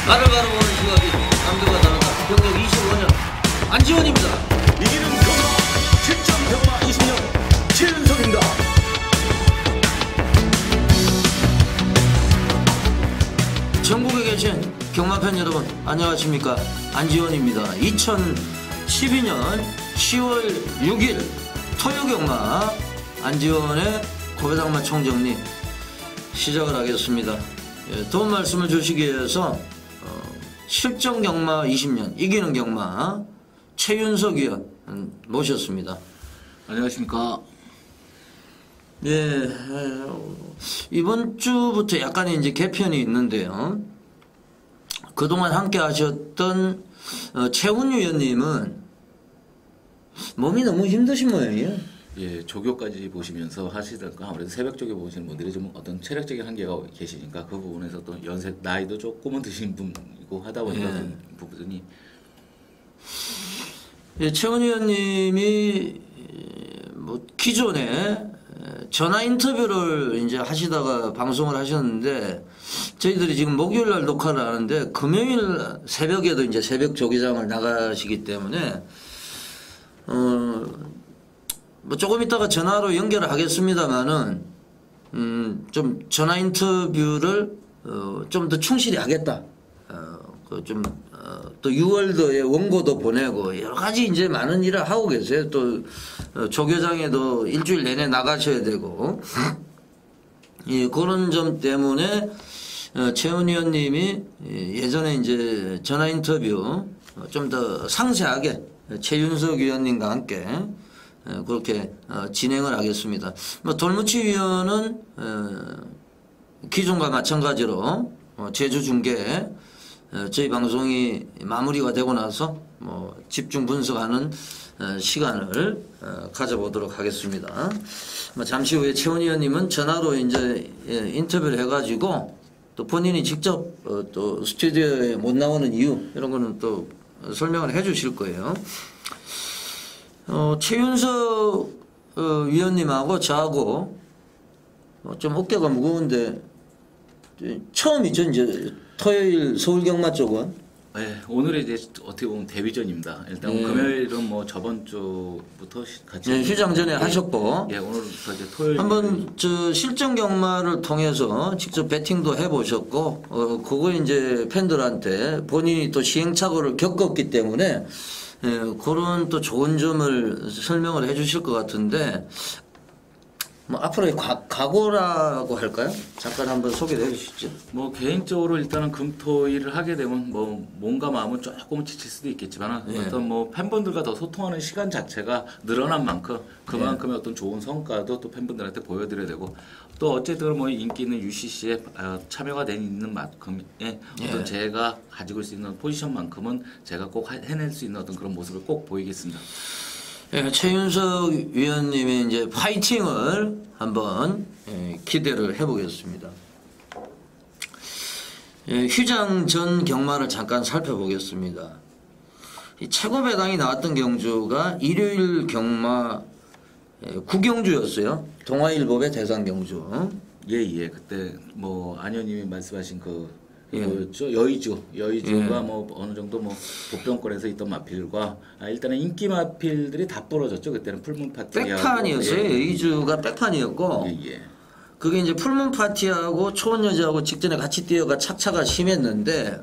나를 바라보는 시각이 남들과 다르다. 경력 25년 안지원입니다. 이기는 경마 7점 경마 20년 최윤석입니다. 전국에 계신 경마팬 여러분 안녕하십니까. 안지원입니다. 2012년 10월 6일 토요경마 안지원의 고배당마 총정리 시작을 하겠습니다. 도움 말씀을 주시기 위해서 실전 경마 20년 이기는 경마 최윤석 위원 모셨습니다. 안녕하십니까. 예, 이번 주부터 약간의 이제 개편이 있는데요. 그동안 함께 하셨던 최훈 위원님은 몸이 너무 힘드신 모양이에요. 예, 조교까지 보시면서 하시다가 아무래도 새벽 조교 보시는 분들이 좀 어떤 체력적인 한계가 계시니까 그 부분에서 또 연세 나이도 조금은 드신 분이고 하다 보니까 그런 부분이 예, 최훈 위원님이 뭐 기존에 전화 인터뷰를 이제 하시다가 방송을 하셨는데 저희들이 지금 목요일 날 녹화를 하는데 금요일 새벽에도 이제 새벽 조기장을 나가시기 때문에 뭐 조금 있다가 전화로 연결을 하겠습니다만은 좀 전화 인터뷰를 좀 더 충실히 하겠다. 또 6월도에 원고도 보내고 여러 가지 이제 많은 일을 하고 계세요. 또 조교장에도 일주일 내내 나가셔야 되고 예, 그런 점 때문에 최훈 의원님이 예전에 이제 전화 인터뷰 좀 더 상세하게 최윤석 위원님과 함께 그렇게 진행을 하겠습니다. 뭐 돌무치 위원은 기존과 마찬가지로 제주 중계 저희 방송이 마무리가 되고 나서 뭐 집중 분석하는 시간을 가져보도록 하겠습니다. 잠시 후에 최훈 의원님은 전화로 이제 인터뷰를 해가지고 또 본인이 직접 또 스튜디오에 못 나오는 이유 이런 거는 또 설명을 해주실 거예요. 최윤석 위원님하고 저하고 좀 어깨가 무거운데 처음이죠 이제 토요일 서울경마 쪽은. 네, 오늘이 이제 어떻게 보면 데뷔전입니다. 일단 금요일은 뭐 저번 주부터 같이 휴장 전에 하셨고 예, 오늘부터 이제 토요일 한번 저 실전 경마를 통해서 직접 배팅도 해보셨고 그거 이제 팬들한테 본인이 또 시행착오를 겪었기 때문에 그런 또 좋은 점을 설명을 해주실 것 같은데 뭐 앞으로의 각오라고 할까요? 잠깐 한번 소개해 주시죠. 뭐 개인적으로 일단은 금토일을 하게 되면 뭐 몸과 마음은 조금 지칠 수도 있겠지만 어떤 뭐 팬분들과 더 소통하는 시간 자체가 늘어난 만큼 그만큼의 어떤 좋은 성과도 또 팬분들한테 보여드려야 되고 또 어쨌든 뭐 인기 있는 UCC에 참여가 돼 있는 만큼의 어떤 제가 가지고 있을 수 있는 포지션만큼은 제가 꼭 해낼 수 있는 어떤 그런 모습을 꼭 보이겠습니다. 예, 최윤석 위원님의 이제 파이팅을 한번 기대를 해보겠습니다. 휴장 전 경마를 잠깐 살펴보겠습니다. 이 최고 배당이 나왔던 경주가 일요일 경마 9경주였어요. 동아일보의 대상 경주. 예, 그때 뭐 안현님이 말씀하신 뭐였죠? 여의주가 뭐 어느 정도 뭐 보병권에서 있던 마필과 일단은 인기 마필들이 다 부러졌죠. 그때는 풀문 파티 백판이었어요. 여의주가 백판이었고 그게 이제 풀문 파티하고 초원 여자하고 직전에 같이 뛰어가 착차가 심했는데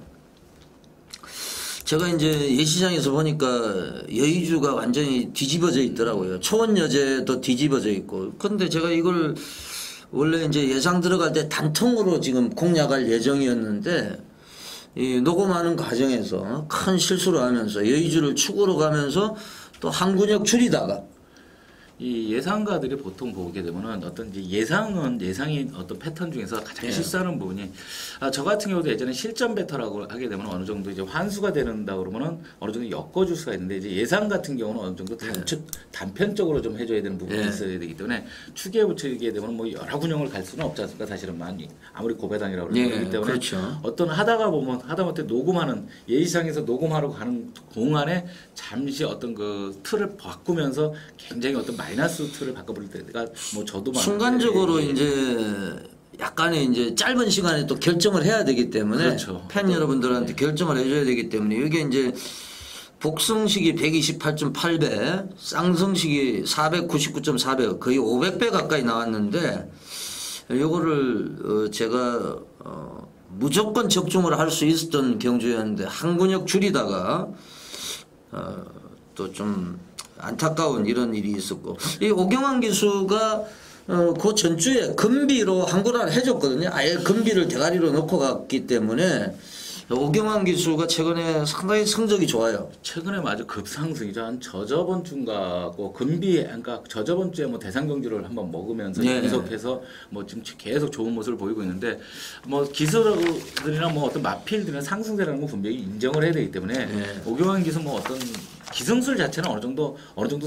제가 이제 예시장에서 보니까 여의주가 완전히 뒤집어져 있더라고요. 초원 여자도 뒤집어져 있고. 근데 제가 이걸 원래 이제 예상 들어갈 때 단통으로 지금 공략할 예정이었는데 이 녹음하는 과정에서 큰 실수를 하면서 여의주를 축으로 가면서 또 한 근육 줄이다가 이 예상가들이 보통 보게 되면은 어떤 이제 예상이 어떤 패턴 중에서 가장 실수하는 부분이 저 같은 경우도 예전에 실전 배터라고 하게 되면 어느 정도 이제 환수가 된다 그러면은 어느 정도 엮어줄 수가 있는데 이제 예상 같은 경우는 어느 정도 단편적으로 좀 해줘야 되는 부분이 있어야 되기 때문에 축에 붙이게 되면 뭐 여러 군형을 갈 수는 없지 않습니까? 사실은 아무리 고배당이라고 그러기 때문에 그렇죠. 어떤 하다가 보면 하다못해 녹음하는 예시상에서 녹음하러 가는 동안에 잠시 어떤 그 틀을 바꾸면서 굉장히 어떤 마이너스 틀을 바꿔버릴 때가 뭐 저도 순간적으로 이제 약간의 이제 짧은 시간에 또 결정을 해야 되기 때문에 그렇죠. 팬 여러분들한테 결정을 해줘야 되기 때문에 이게 이제 복승식이 128.8배, 쌍승식이 499.4배, 거의 500배 가까이 나왔는데 요거를 제가 무조건 적중을 할 수 있었던 경주였는데 한 근육 줄이다가 또 좀 안타까운 이런 일이 있었고 이 오경환 기수가 그 전주에 금비로 한골을 해줬거든요. 아예 금비를 대가리로 넣고 갔기 때문에 오경환 기수가 최근에 상당히 성적이 좋아요. 최근에 아주 급상승이죠. 한 저저번 주인가고 금비 그러니까 저저번 주에 뭐 대상 경주를 한번 먹으면서 네. 계속해서 뭐 지금 계속 좋은 모습을 보이고 있는데 뭐 기술들이나 뭐 어떤 마필들이나 상승세라는 건 분명히 인정을 해야 되기 때문에 네. 오경환 기수 뭐 어떤 기승술 자체는 어느 정도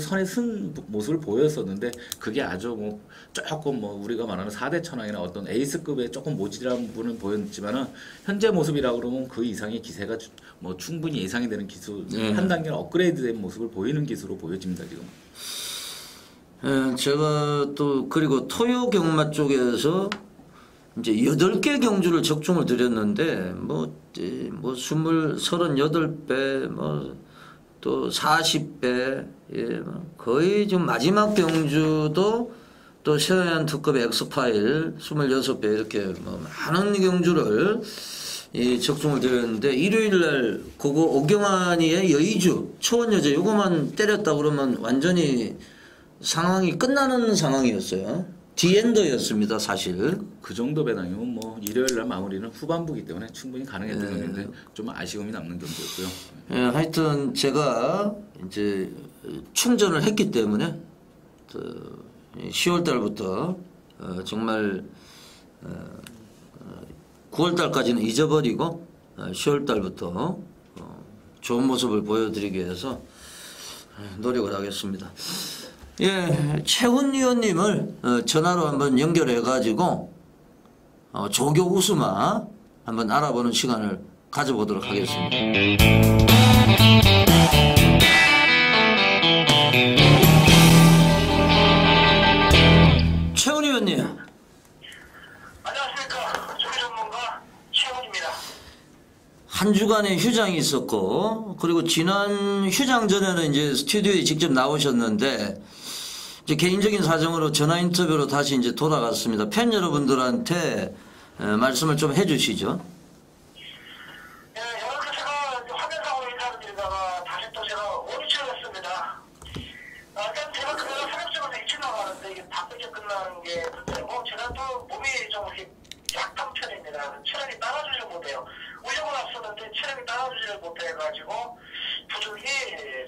선에 쓴 모습을 보였었는데 그게 아주 뭐 조금 뭐 우리가 말하는 4대 천왕이나 어떤 에이스급의 조금 모질한 부분은 보였지만은 현재 모습이라 그러면 그 이상의 기세가 뭐 충분히 예상이 되는 기수 한 단계 업그레이드된 모습을 보이는 기수로 보여집니다 지금. 제가 또 그리고 토요 경마 쪽에서 이제 8개 경주를 적중을 드렸는데 뭐 38배 또 40배 거의 지금 마지막 경주도 또 최하얀 특급의 엑스파일 26배 이렇게 뭐 많은 경주를 적중을 드렸는데 일요일날 그거 오경환이의 여의주 초원여제 요거만 때렸다 그러면 완전히 상황이 끝나는 상황이었어요. 디엔더였습니다 사실. 그 정도 배당이면 뭐 일요일날 마무리는 후반부기 때문에 충분히 가능했던 경기인데 좀 아쉬움이 남는 경기였고요. 예, 하여튼 제가 이제 충전을 했기 때문에 10월 달부터 정말 9월 달까지는 잊어버리고 10월 달부터 좋은 모습을 보여드리기 위해서 노력을 하겠습니다. 예, 최훈 위원님을 전화로 한번 연결해 가지고 조교 우수마 한번 알아보는 시간을 가져보도록 하겠습니다. 최훈 위원님. 안녕하십니까. 조교 전문가 최훈입니다. 한 주간의 휴장이 있었고 그리고 지난 휴장 전에는 이제 스튜디오에 직접 나오셨는데 이제 개인적인 사정으로 전화 인터뷰로 다시 이제 돌아갔습니다. 팬 여러분들한테 말씀을 좀 해주시죠. 예, 여러분 제가 화면상으로 인사를 드리다가 다시 또 제가 오리치를 했습니다. 일단 제가 그날 새벽적으로 일찍 나가는데 이게 바쁘게 끝나는 게 문제고 제가 또 몸이 좀 이렇게 약한 편입니다. 체력이 따라주질 못해요. 우려고 났었는데 체력이 따라주질 못해가지고 부득이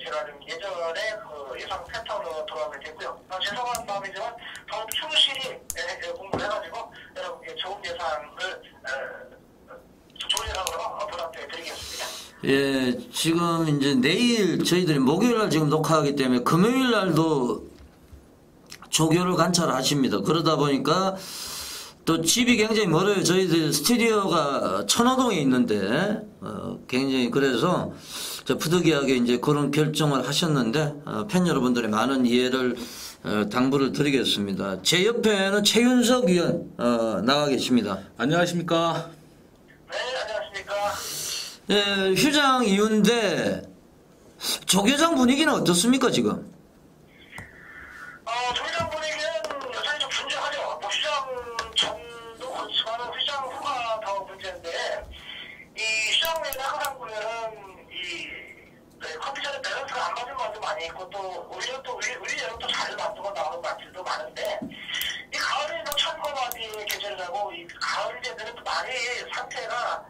제가 좀 예전에 그 예상 패턴으로 돌아오게 됐고요. 죄송한 마음이지만 더욱 충실히 공부를 해가지고 여러분께 좋은 예상을 좋은 예상으로 보답드리겠습니다. 예, 지금 이제 내일 저희들이 목요일 날 지금 녹화하기 때문에 금요일 날도 조교를 관찰하십니다. 그러다 보니까 또 집이 굉장히 멀어요. 저희들 스튜디오가 천호동에 있는데 굉장히 그래서 부득이하게 이제 그런 결정을 하셨는데 팬 여러분들의 많은 이해를 당부를 드리겠습니다. 제 옆에는 최윤석 위원 나와 계십니다. 안녕하십니까? 네, 안녕하십니까. 예, 휴장 이후인데 조교장 분위기는 어떻습니까 지금? 조장 분위기는 여전히 좀 분주하죠. 뭐 휴장 전도 그렇지만 휴장 후가 더 문제인데 이 휴장 내내 항상 보면은 컴퓨터의 밸런스가 안 맞는 맛도 많이 있고 또 오히려 또 우리 여름 또잘 맞고 나오는 맛들도 많은데 이 가을에 또 천거마디의 계절이라고 이 가을 제들은 또 많이 상태가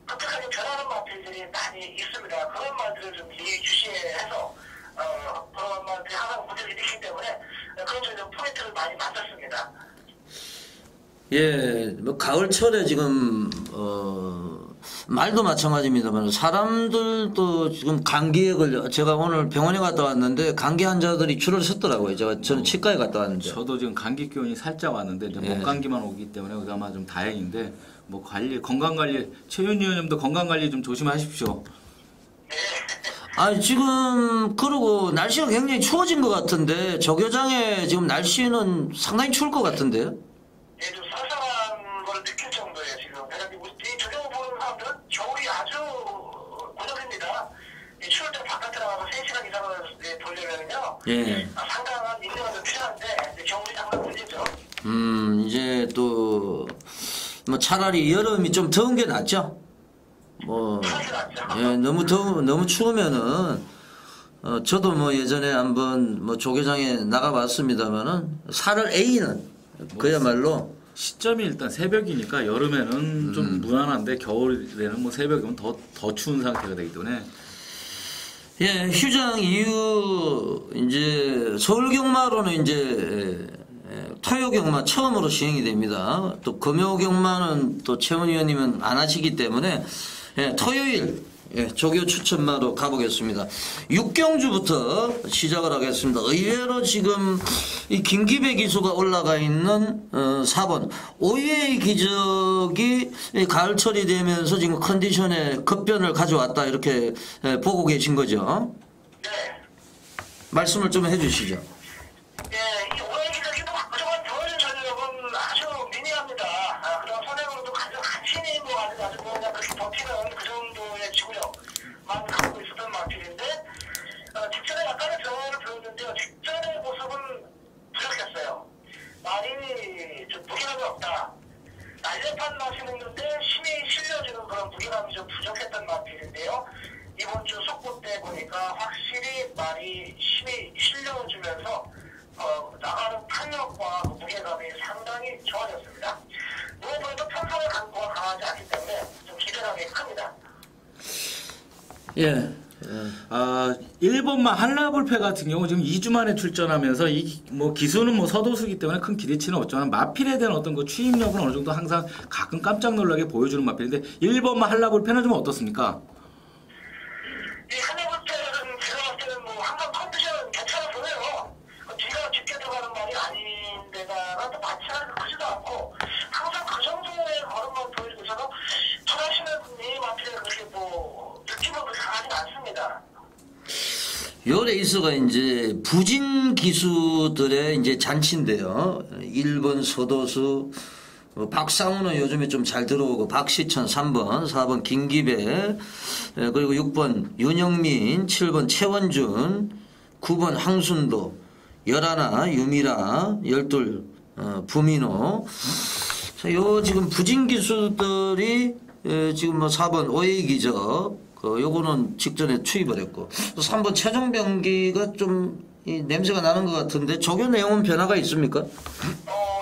급격하게 변하는 맛들이 많이 있습니다. 그런 말들을 좀 예의주시해서 그런 말들이 항상 문제를 일으키기 때문에 그런 저희는 포인트를 많이 만들었습니다. 예, 뭐 가을철에 지금 말도 마찬가지입니다만 사람들도 지금 감기에 걸려 제가 오늘 병원에 갔다 왔는데 감기 환자들이 줄을 섰더라고요. 저는 치과에 갔다 왔는데. 저도 지금 감기 기운이 살짝 왔는데 이제 예. 목감기만 오기 때문에 그나마 좀 다행인데 뭐 건강 관리 최윤 의원님도 건강 관리 좀 조심하십시오. 아 지금 그러고 날씨가 굉장히 추워진 것 같은데 조교장에 지금 날씨는 상당히 추울 것 같은데요? 예, 좀 쌀쌀한 예. 상당한 인내가 좀 필요한데 겨울이 장난 문제죠. 이제 또 뭐 차라리 여름이 좀 더운 게 낫죠. 뭐 그렇게 낫죠. 예, 너무 추우면은 저도 뭐 예전에 한번 뭐 조개장에 나가봤습니다만은 살을 A는 그야말로 시점이 일단 새벽이니까 여름에는 좀 무난한데 겨울에는 뭐 새벽이면 더 추운 상태가 되기 때문에 예, 휴장 이후 이제 서울 경마로는 이제 토요 경마 처음으로 시행이 됩니다. 또 금요 경마는 또 최원 의원님은 안 하시기 때문에 예, 토요일 조교 추천마로 가보겠습니다. 육경주부터 시작을 하겠습니다. 의외로 지금 이 김기배 기수가 올라가 있는 4번 오유의 기적이 가을철이 되면서 지금 컨디션에 급변을 가져왔다 이렇게 보고 계신 거죠. 네. 말씀을 좀 해주시죠. 예, 이 오해 기적이 그동안 보여준 전력은 아주 미미합니다. 그동안 선행으로도 간신히 뭐 아주 뭐 그냥 그렇게 버티는 그 정도의 지구력만 갖고 있었던 마필인데 직전에 약간의 변화를 보였는데요. 직전의 모습은 부족했어요. 말이 좀 무게감이 없다. 날렵한 맛이 먹는데 힘이 실려지는 그런 무게감이 좀 부족했던 마필인데요. 이번 주 속보 때 보니까 확실히 말이 힘이 실려주면서 나가는 탄력과 무게감이 상당히 좋아졌습니다. 무엇보다도 평소의 강도가 강하지 않기 때문에 좀 기대감이 큽니다. 예. 1번마 한라불패 같은 경우 지금 2주 만에 출전하면서 이 뭐 기수는 뭐 서도수기 때문에 큰 기대치는 없지만 마필에 대한 어떤 그 추임력은 어느 정도 항상 가끔 깜짝 놀라게 보여주는 마필인데 1번마 한라불패는 좀 어떻습니까? 이 한라불패는 제가 봤을 때는 뭐 항상 컨디션은 괜찮아 보여요. 뒤가 깊게 들어가는 말이 아닌데다가 또 마찰이 크지도 않고 항상 그 정도의 걸음만 보여주고 있어서 잘하시는 이 마필에 그렇게 뭐 느낌은 그렇게 강하진 않습니다. 요 레이스가 이제 부진 기수들의 이제 잔치인데요. 1번 서도수, 박상우는 요즘에 좀 잘 들어오고, 박시천 3번, 4번 김기배, 그리고 6번 윤영민, 7번 최원준, 9번 황순도, 11 유미라, 12 부민호. 자, 요 지금 부진 기수들이 지금 뭐 4번 오해의 기적, 요거는 직전에 투입을 했고, 3번 최종병기가 좀 이 냄새가 나는 것 같은데 조교 내용은 변화가 있습니까?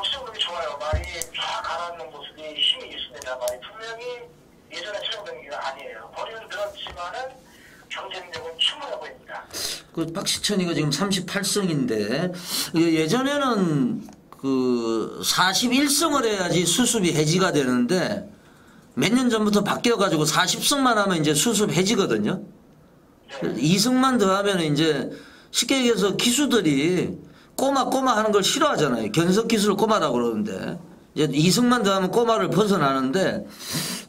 시청력이 좋아요. 말이 쫙 가라앉는 모습이 힘이 있습니다. 말이 분명히 예전의 최종병기가 아니에요. 거리는 늘었지만은 경쟁력은 충분해 보입니다. 그 박시천이가 지금 38승인데 예전에는 그 41승을 해야지 수습이 해지가 되는데 몇 년 전부터 바뀌어가지고 40승만 하면 이제 수습 해지거든요. 2승만 더 하면 이제 쉽게 얘기해서 기수들이 꼬마 하는 걸 싫어하잖아요. 견석 기수를 꼬마라고 그러는데 이제 2승만 더 하면 꼬마를 벗어나는데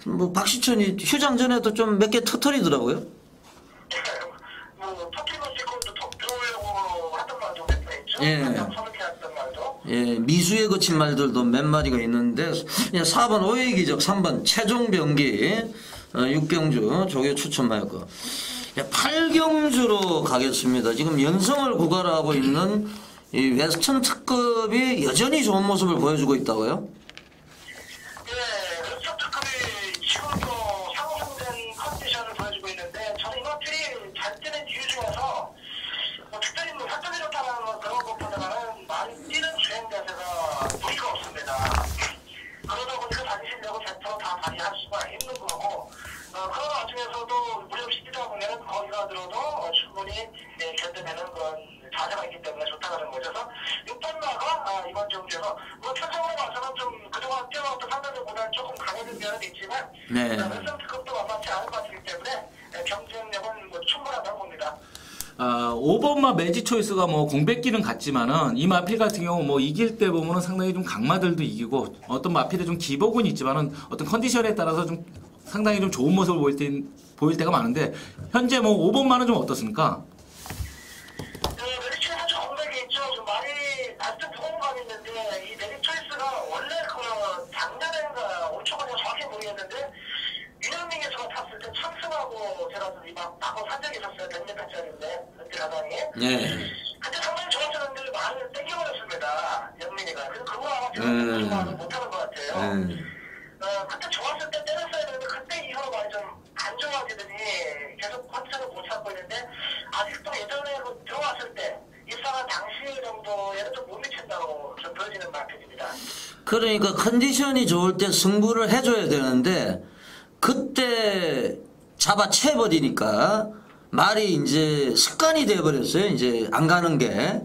뭐 박시천이 휴장 전에도 좀 몇 개 터뜨리더라고요. 뭐 터뜨리고 싶고 또 들어오려고 하던 말도 몇 번 있죠. 예. 서럽게 했던 말도. 예, 미수에 거친 말들도 몇 마디가 있는데 4번 오해의 기적, 3번 최종병기, 육경주 조교 추천마였고 8경주로 가겠습니다. 지금 연성을 구가하고 있는 이 웨스턴 특급이 여전히 좋은 모습을 보여주고 있다고요? 네, 웨스턴 특급이 지금도 상승된 컨디션을 보여주고 있는데 저는 이것들이 잘 뛰는 이유 중에서 뭐 특별히 뭐 활동이 좋다는 그런 것보다는 많이 뛰는 주행 자세가 무리가 없습니다. 그러다 보니까 자기 실력을 100% 다 발휘할 수가 있는 거고 그런 와중에서도 무리 없이 뛰다 보면 거리가 들어도 충분히 견뎌내는 그런 자세가 있기 때문에 좋다는 거죠. 그래서 6번마가 이번 경기에서 뭐 표정으로 봐서는 좀 그동안 뛰어왔던 상대들보다는 조금 강해진 면은 있지만 네. 왼손 특급도 만만치 않을 것 같기 때문에 경쟁력은 뭐 충분하다고 봅니다. 5번마 매지 초이스가 뭐 공백기는 같지만은 이 마필 같은 경우 뭐 이길 때 보면은 상당히 좀 강마들도 이기고 어떤 마필에 좀 기복은 있지만은 어떤 컨디션에 따라서 좀 상당히 좀 좋은 모습을 보일 때가 많은데 현재 뭐 5번마는 좀 어떻습니까? 메리초이스 좋은 게 있죠. 좀 많이 아직도 무거운 감이 있는데 이 메리초이스가 원래 그 작년인가 올 초가 정확히 모르겠는데 윤영민 교수가 탔을 때 참승하고 제가 막 바꿔 산 적이 있었어요. 100m짜리인데 그때 가방에. 네. 그때 조금만 못하는 것 같아요. 그때 좋았을 때 때렸어야 되는데 그때 이후로 많이 좀 안 좋아지더니 계속 컨디션을 못 찾고 있는데 아직도 예전에 그 들어왔을 때 입상한 당시 정도에는 좀 못 미친다고 좀 보여지는 마켓입니다. 그러니까 컨디션이 좋을 때 승부를 해줘야 되는데 그때 잡아채버리니까 말이 이제 습관이 돼버렸어요. 이제 안 가는 게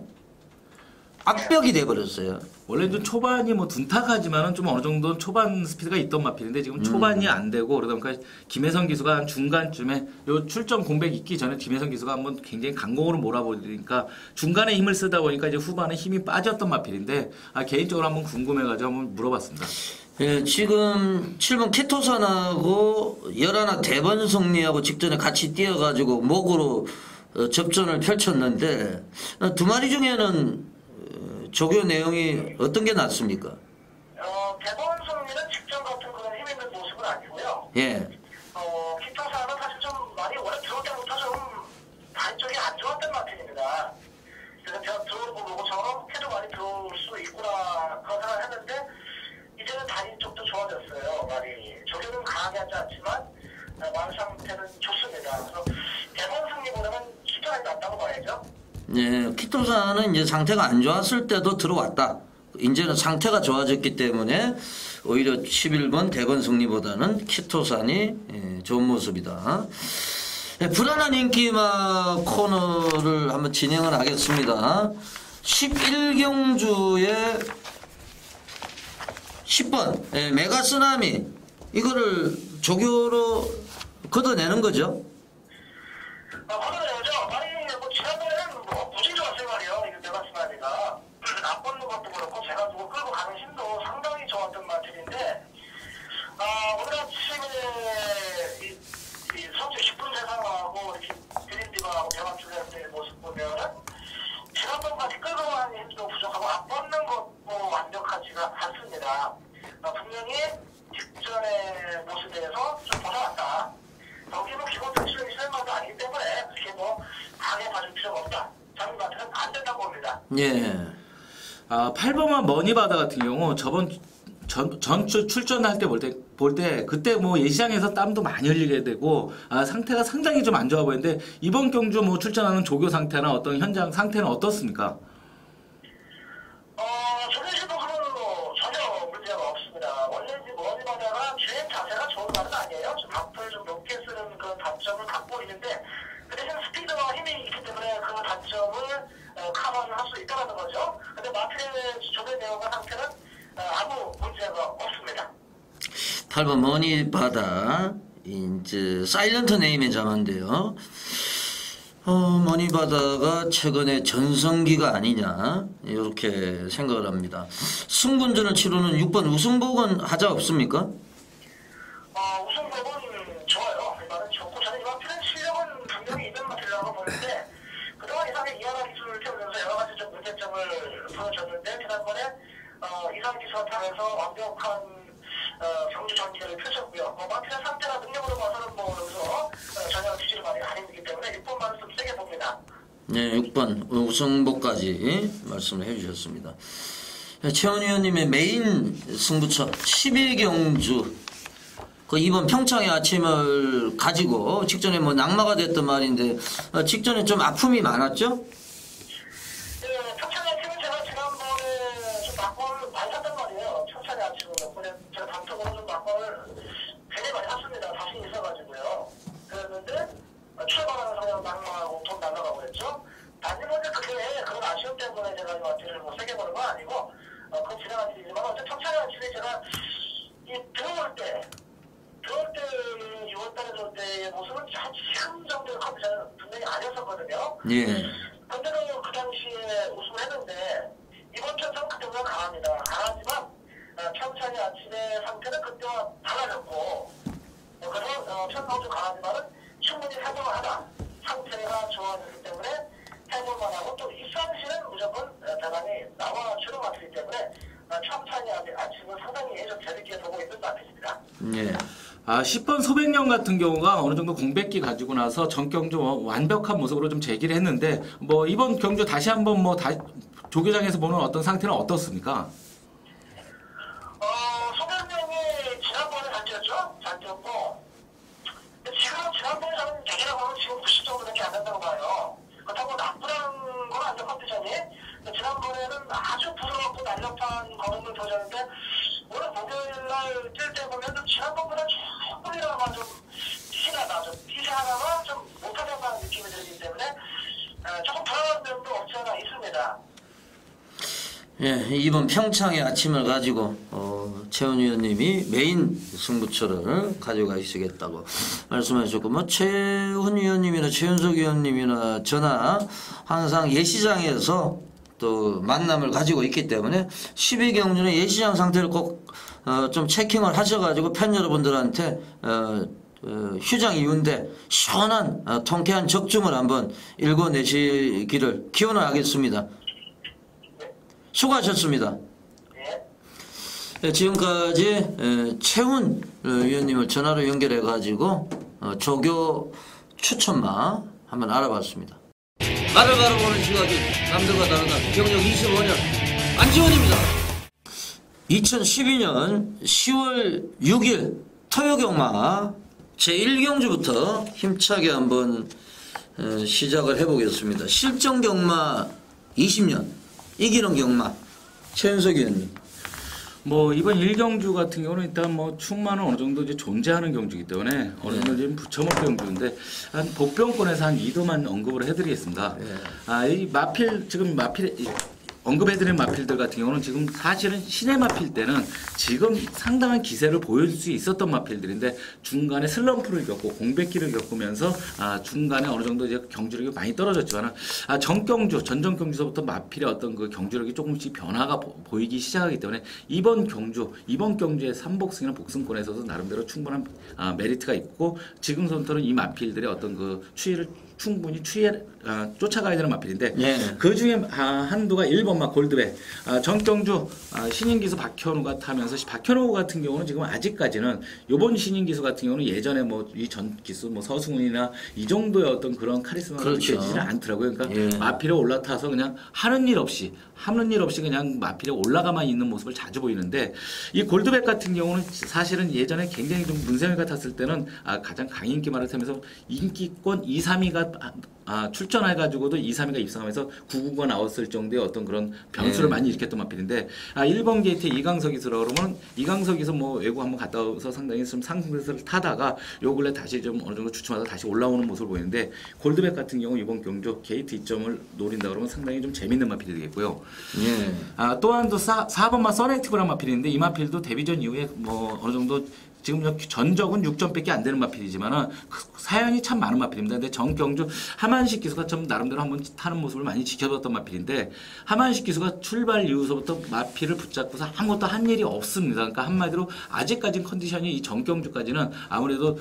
악벽이 돼버렸어요. 원래는 초반이 뭐 둔탁하지만은 좀 어느 정도 초반 스피드가 있던 마필인데 지금 초반이 안 되고 그러다 보니까 김혜성 기수가 한 중간쯤에 요 출전 공백 있기 전에 김혜성 기수가 한번 굉장히 강공으로 몰아버리니까 중간에 힘을 쓰다 보니까 이제 후반에 힘이 빠졌던 마필인데 개인적으로 한번 궁금해가지고 한번 물어봤습니다. 예, 지금 7번 키토산하고 열하나 대번 승리하고 직전에 같이 뛰어가지고 목으로 접전을 펼쳤는데 두 마리 중에는 조교 내용이 어떤 게 낫습니까? 대본 승리는 직전 같은 그런 힘 있는 모습은 아니고요. 예. 키토사는 사실 좀 많이 원래 들어올 때부터 좀 다리 쪽이 안 좋았던 마틴입니다. 그래서 제가 들어오는 거 보고 저런 캐도 많이 들어올 수 있구나 그런 생각을 했는데 이제는 다리 쪽도 좋아졌어요. 많이 조교는 강하게 하지 않지만 마음 상태는 좋습니다. 그래서 대본 승리보다는 키토산이 낫다고 봐야죠. 예, 키토산은 이제 상태가 안 좋았을 때도 들어왔다. 이제는 상태가 좋아졌기 때문에 오히려 11번 대번 승리보다는 키토산이 좋은 모습이다. 예, 불안한 인기마 코너를 한번 진행을 하겠습니다. 11경주에 10번 예, 메가쓰나미 이거를 조교로 걷어내는 거죠. 걷어내죠. 많이 뭐 지난번에는 뭐 무지 좋았어요 말이에요. 이거 메가쓰나미가 안 뻗는 것도 그렇고 제가 누구 끌고 가는 힘도 상당히 좋았던 마틴인데 오늘 아침에 이 선수 10분 세상하고 이렇게 드림디바하고 대박주자의 모습 보면은 지난번까지 끌고 가는 힘도 부족하고 안 뻗는 것도 완벽하지가 않습니다. 분명히 직전의 모습에서 좀 벗어났다. 여기 뭐 기본 특수력이 있을 만도 아니기 때문에 그렇게 뭐 강하게 봐줄 필요가 없다. 저는 같은 안 된다고 봅니다. 예. 8번만 머니바다 같은 경우 저번 전주 출전할 때 볼 때 그때 뭐 예시장에서 땀도 많이 흘리게 되고 상태가 상당히 좀 안 좋아 보이는데 이번 경주 뭐 출전하는 조교 상태나 어떤 현장 상태는 어떻습니까? 조교실도 전혀 문제가 없습니다. 원래 이제 머니바다가 주행 자세가 좋은 말은 아니에요. 좀 앞을 좀 높게 쓰는 그런 단점을 갖고 있는데 그 대신 스피드와 힘이 있기 때문에 그 단점을 커버를 할 수 있다는 거죠. 근데 마필의 조교 내용과 상태는 아무 문제가 없습니다. 8번 머니바다 이제 사일런트 네임의 자만인데요. 머니바다가 최근에 전성기가 아니냐 이렇게 생각을 합니다. 승분전을 치르는 6번 우승복은 하자 없습니까? 우승복은 좋아요. 말은 좋고 저는 이번 필은 실력은 분명히 있는 마필이라고 보는데 그동안 이상의 이하나 기술을 태우면서 여러 가지 좀 문제점을 보여줬는데 지난번에 이상 기술을 타면서 완벽한 경주 전개를 펼쳤고요. 마필의 상태나 능력으로 봐서는 뭐 여기서 전혀 기질이 많이 안 힘들기 때문에 6번만은 좀 세게 봅니다. 네, 6번 우승복까지 말씀을 해주셨습니다. 최원 의원님의 메인 승부처 11경주 그 이번 평창의 아침을 가지고 직전에 뭐 낙마가 됐던 말인데 직전에 좀 아픔이 많았죠? 네, 평창의 아침은 제가 지난번에 좀 낙골을 많이 샀단 말이에요. 평창의 아침은 몇 번에 제가 단톡으로 좀 낙골을 굉장히 많이 샀습니다. 자신이 있어가지고요. 그랬는데 출발하는 사람 낙마하고 돈 날라가고 그랬죠. 단지 먼저 그게 그런 아쉬움 때문에 제가 이 마트를 뭐 세게 보는 건 아니고 그건 지나간 일이지만 어쨌든 평창의 아침에 제가 들어올 때 6월달에 들어올 때의 모습은 한 지금 정도의 컨디션은 분명히 아니었었거든요. 예. 근데도 그 당시에 우승을 했는데 이번 편성은 그때보다 강합니다. 강하지만 평창의 아침의 상태는 그때와 달라졌고 그래서 편성도 강하지만은 충분히 해볼만 하다. 상태가 좋아졌기 때문에 해볼만 하고 또 입상시는 무조건 대단히 나와 주는 마트이기 때문에 평창의 아침은 상당히 좀 재밌게 보고 있는 마트입니다. 예. 10번 소백령 같은 경우가 어느 정도 공백기 가지고 나서 전경주 완벽한 모습으로 좀 제기를 했는데 뭐 이번 경주 다시 한번 뭐 조교장에서 보는 어떤 상태는 어떻습니까? 전에는 아주 부드럽고 날렵한 걸음을 보였는데 오늘 목요일날 뛸 때 보면 지난번보다 조금이나마 좀 미세하다가 좀 못하는 느낌이 들기 때문에 조금 불안한 점도 없지 않아 있습니다. 예, 이번 평창의 아침을 가지고 최훈 위원님이 메인 승부처를 가져가시겠다고 말씀하셨고, 뭐 최훈 위원님이나 최윤석 위원님이나 저나 항상 예시장에서 또 만남을 가지고 있기 때문에 12경주는 예시장 상태를 꼭 좀 체킹을 하셔가지고 팬 여러분들한테 휴장 이후인데 시원한 통쾌한 적중을 한번 읽어내시기를 기원하겠습니다. 수고하셨습니다. 네, 지금까지 최훈 위원님을 전화로 연결해가지고 조교 추천마 한번 알아봤습니다. 말을 바라보는 시각이 남들과 다르다. 경력 25년 안지원입니다. 2012년 10월 6일 토요경마 제1경주부터 힘차게 한번 시작을 해보겠습니다. 실전경마 20년 이기는 경마 최윤석 위원님. 뭐 이번 1경주 같은 경우는 일단 뭐 충만은 어느 정도 이제 존재하는 경주이기 때문에 어느 정도 지금 붙여먹 경주인데 한 복병권에서 한 2도만 언급을 해드리겠습니다. 이 마필 지금 마필 언급해드린 마필들 같은 경우는 지금 사실은 신의 마필 때는 지금 상당한 기세를 보여줄 수 있었던 마필들인데 중간에 슬럼프를 겪고 공백기를 겪으면서 중간에 어느 정도 이제 경주력이 많이 떨어졌지만 전경주 전전경주서부터 마필의 어떤 그 경주력이 조금씩 변화가 보이기 시작하기 때문에 이번 경주의 삼복승이나 복승권에서도 나름대로 충분한 메리트가 있고 지금부터는 이 마필들의 어떤 그 추이를 충분히 쫓아가야 되는 마필인데 그 중에 한두가 1번마 골드백 전경주 신인기수 박현우가 타면서 박현우 같은 경우는 지금 아직까지는 요번 신인기수 같은 경우는 예전에 뭐 이 전 기수 뭐 서승훈이나 이 정도의 어떤 그런 카리스마가 느껴지지는 않더라고요. 그러니까 마필에 올라타서 그냥 하는 일 없이 그냥 마필에 올라가만 있는 모습을 자주 보이는데 이 골드백 같은 경우는 사실은 예전에 굉장히 좀 문세영 같았을 때는 가장 강인기만을 타면서 인기권 2, 3위가 출전해가지고도 2, 3위가 입상하면서 9구가 나왔을 정도의 어떤 그런 변수를 많이 일으켰던 마필인데 1번 게이트에 이강석 기수라고 그러면 이강석 기수 뭐 외국 한번 갔다 와서 상당히 좀 상승세를 타다가 요 근래 다시 좀 어느 정도 주춤하다 다시 올라오는 모습을 보이는데 골드백 같은 경우 이번 경주 게이트 2점을 노린다 그러면 상당히 좀 재밌는 마필이 되겠고요. 또한 또 4번마 써네이티브란 마필인데 이 마필도 데뷔전 이후에 뭐 어느 정도 지금 전적은 6점밖에 안 되는 마필이지만은 사연이 참 많은 마필입니다. 근데 정경주 하만식 기수가 좀 나름대로 한번 타는 모습을 많이 지켜봤던 마필인데 하만식 기수가 출발 이후서부터 마필을 붙잡고서 아무것도 한 일이 없습니다. 그러니까 한마디로 아직까지는 컨디션이 이 정경주까지는 아무래도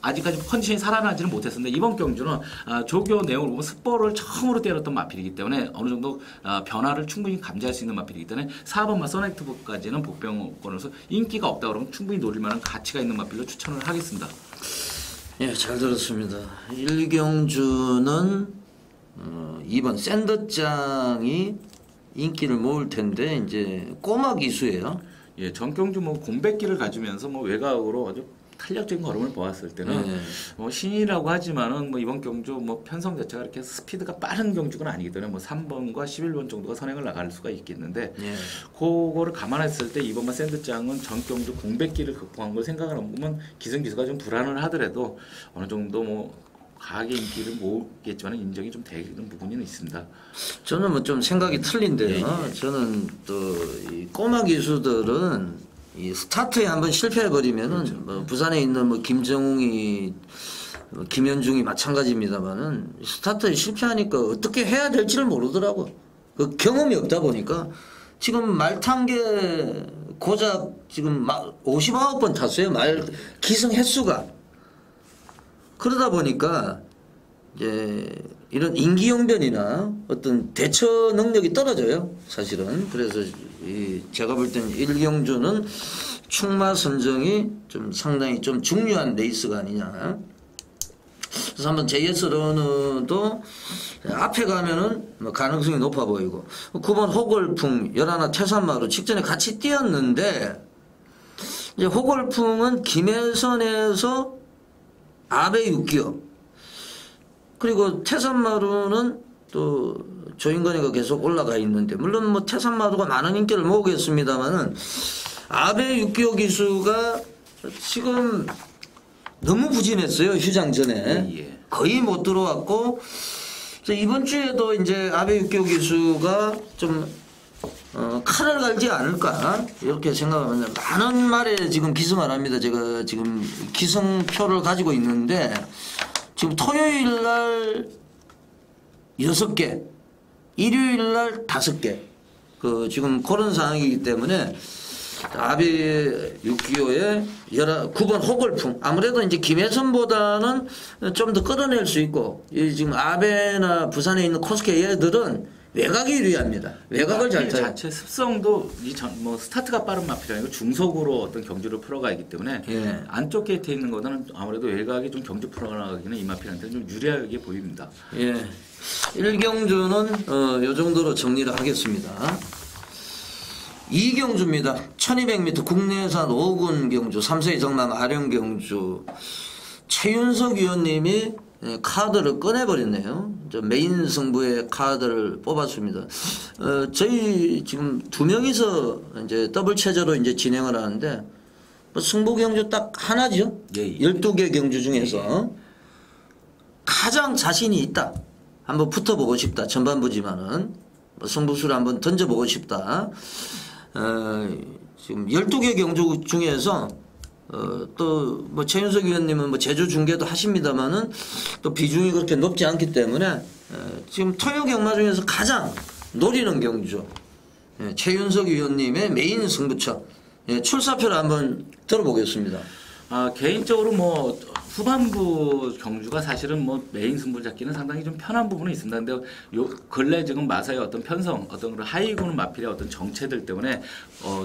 아직까지 컨디션이 살아나지는 못했었는데 이번 경주는 조교 내용을 보면 습보를 처음으로 때렸던 마필이기 때문에 어느 정도 변화를 충분히 감지할 수 있는 마필이기 때문에 4번마 써넥트브까지는 복병권으로서 인기가 없다 그러면 충분히 노릴 만한 가치가 있는 마필로 추천을 하겠습니다. 예, 잘 들었습니다. 1경주는 2번 샌더장이 인기를 모을 텐데 이제 꼬마 기수예요. 예, 전경주 뭐 공백기를 가지면서 뭐 외곽으로 아주 탄력적인 걸음을 보았을 때는 뭐 신이라고 하지만은 뭐 이번 경주 뭐 편성 자체가 이렇게 스피드가 빠른 경주는 아니기 때문에 뭐 3번과 11번 정도가 선행을 나갈 수가 있겠는데 그거를 감안했을 때 이번만 샌드장은 전 경주 공백기를 극복한 걸 생각을 해보면 기승기수가 좀 불안을 하더라도 어느 정도 뭐 과하게 인기를 모으겠지만 인정이 좀 되는 부분이 있습니다. 저는 뭐 좀 생각이 틀린데요. 저는 또 이 꼬마 기수들은 이 스타트에 한번 실패해버리면은 뭐 부산에 있는 뭐 김정웅이 김현중이 마찬가지입니다만은 스타트에 실패하니까 어떻게 해야 될지를 모르더라고. 그 경험이 없다 보니까 지금 말 탄 게 고작 지금 59번 탔어요. 말 기승 횟수가. 그러다 보니까 이제 이런 인기용변이나 어떤 대처 능력이 떨어져요, 사실은. 그래서 제가 볼 때는 1경주는 충마 선정이 좀 상당히 좀 중요한 레이스가 아니냐. 그래서 한번 JS 러너도 앞에 가면은 뭐 가능성이 높아 보이고 9번 호골풍 11 태산마루 직전에 같이 뛰었는데 이제 호골풍은 김해선에서 아베 6기업 그리고 태산마루는 또 조인건이가 계속 올라가 있는데 물론 뭐 태산마루가 많은 인기를 모으고 있습니다만은 아베 6.25 기수가 지금 너무 부진했어요. 휴장 전에 예. 거의 못 들어왔고 그래서 이번 주에도 이제 아베 6.25 기수가 좀 칼을 갈지 않을까 이렇게 생각하면 많은 말에 지금 기승을 합니다. 제가 지금 기승표를 가지고 있는데 지금 토요일 날 6개, 일요일 날 5개 그 지금 그런 상황이기 때문에 아베 6.25의 9번 호걸풍 아무래도 이제 김혜선보다는 좀 더 끌어낼 수 있고 이 지금 아베나 부산에 있는 코스케 얘들은 외곽이 유리합니다. 외곽을 잘 타요. 자체 습성도 뭐 스타트가 빠른 마필이 아니고 중속으로 어떤 경주를 풀어가기 때문에 예. 안쪽 게이트에 있는 거는 아무래도 외곽이 좀 경주 풀어나가기는 이 마필한테는 좀 유리하게 보입니다. 예. 1경주는 요 정도로 정리를 하겠습니다. 2경주입니다. 1200m 국내산 5군 경주 3세 정남 아령 경주 최윤석 위원님이 카드를 꺼내버렸네요. 메인 승부의 카드를 뽑았습니다. 저희 지금 2명이서 이제 더블 체제로 이제 진행을 하는데 뭐 승부 경주 딱 하나죠. 예. 12개 경주 중에서 가장 자신이 있다. 한번 붙어보고 싶다. 전반부지만은 뭐 승부수를 한번 던져보고 싶다. 지금 12개 경주 중에서 또 뭐 최윤석 위원님은 뭐 제주 중계도 하십니다만은 또 비중이 그렇게 높지 않기 때문에 지금 토요 경마 중에서 가장 노리는 경주 최윤석 위원님의 메인 승부처 출사표를 한번 들어보겠습니다. 개인적으로 뭐 후반부 경주가 사실은 뭐 메인 승부 잡기는 상당히 좀 편한 부분은 있습니다. 근데 요 근래 지금 마사의 어떤 편성, 어떤 그런 하위군 마필의 어떤 정체들 때문에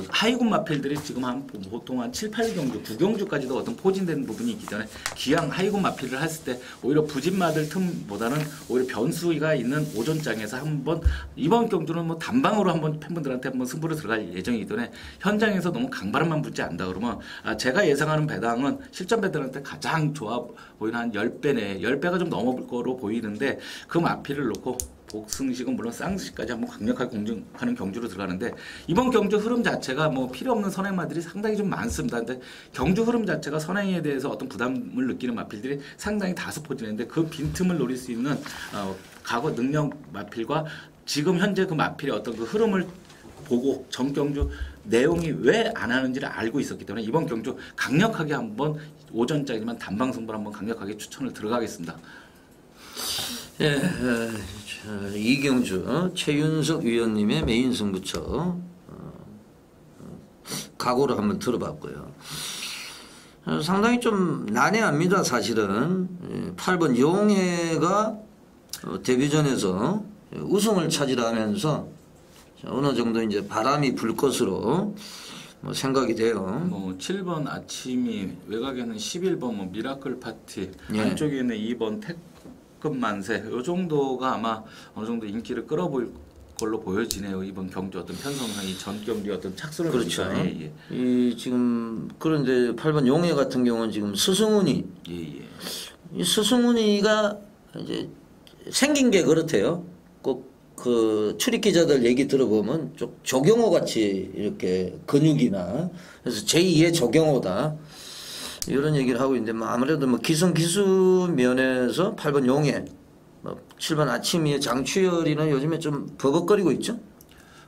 하위군 마필들이 지금 보통 한 7, 8경주, 9경주까지도 어떤 포진된 부분이 있기 때문에 기왕 하위군 마필을 했을 때 오히려 부진마들 틈보다는 오히려 변수가 있는 오전장에서 한번 이번 경주는 뭐 단방으로 한번 팬분들한테 한번 승부를 들어갈 예정이기 때문에 현장에서 너무 강바람만 붙지 않다 그러면 제가 예상하는 배당은 실전 배당한테 가장 좋아 보이는 한 10배 내 10배가 좀 넘을 거로 보이는데 그 마필을 놓고 복승식은 물론 쌍식까지 한번 강력하게 공격하는 경주로 들어가는데 이번 경주 흐름 자체가 뭐 필요 없는 선행마들이 상당히 좀 많습니다. 근데 경주 흐름 자체가 선행에 대해서 어떤 부담을 느끼는 마필들이 상당히 다수 포진했는데 그 빈틈을 노릴 수 있는 과거 능력 마필과 지금 현재 그 마필의 어떤 그 흐름을 보고 전경주 내용이 왜 안 하는지를 알고 있었기 때문에 이번 경주 강력하게 한번 오전장이지만 단방 승부를 한번 강력하게 추천을 들어가겠습니다. 예, 이경주 최윤석 위원님의 메인 승부처 각오를 한번 들어봤고요. 상당히 좀 난해합니다. 사실은 8번 용해가 데뷔전에서 우승을 차지하면서 어느 정도 이제 바람이 불 것으로 뭐 생각이 돼요. 뭐 7번 아침이 외곽에는 11번 뭐 미라클 파티 예. 안쪽에는 2번 태급 만세 요 정도가 아마 어느 정도 인기를 끌어볼 걸로 보여지네요. 이번 경주 어떤 편성상이 전 경기 어떤 착수를 그렇죠. 보니까, 예. 이 지금 그런데 8번 용해 같은 경우는 지금 스승훈이 이 스승훈이가 이제 생긴 게 그렇대요. 꼭 그 출입 기자들 얘기 들어보면 좀 조경호 같이 이렇게 근육이나 그래서 제2의 조경호다 이런 얘기를 하고 있는데 뭐 아무래도 뭐 기승기수 면에서 8번 용해, 뭐 7번 아침이의 장추열이는 요즘에 좀 버벅거리고 있죠.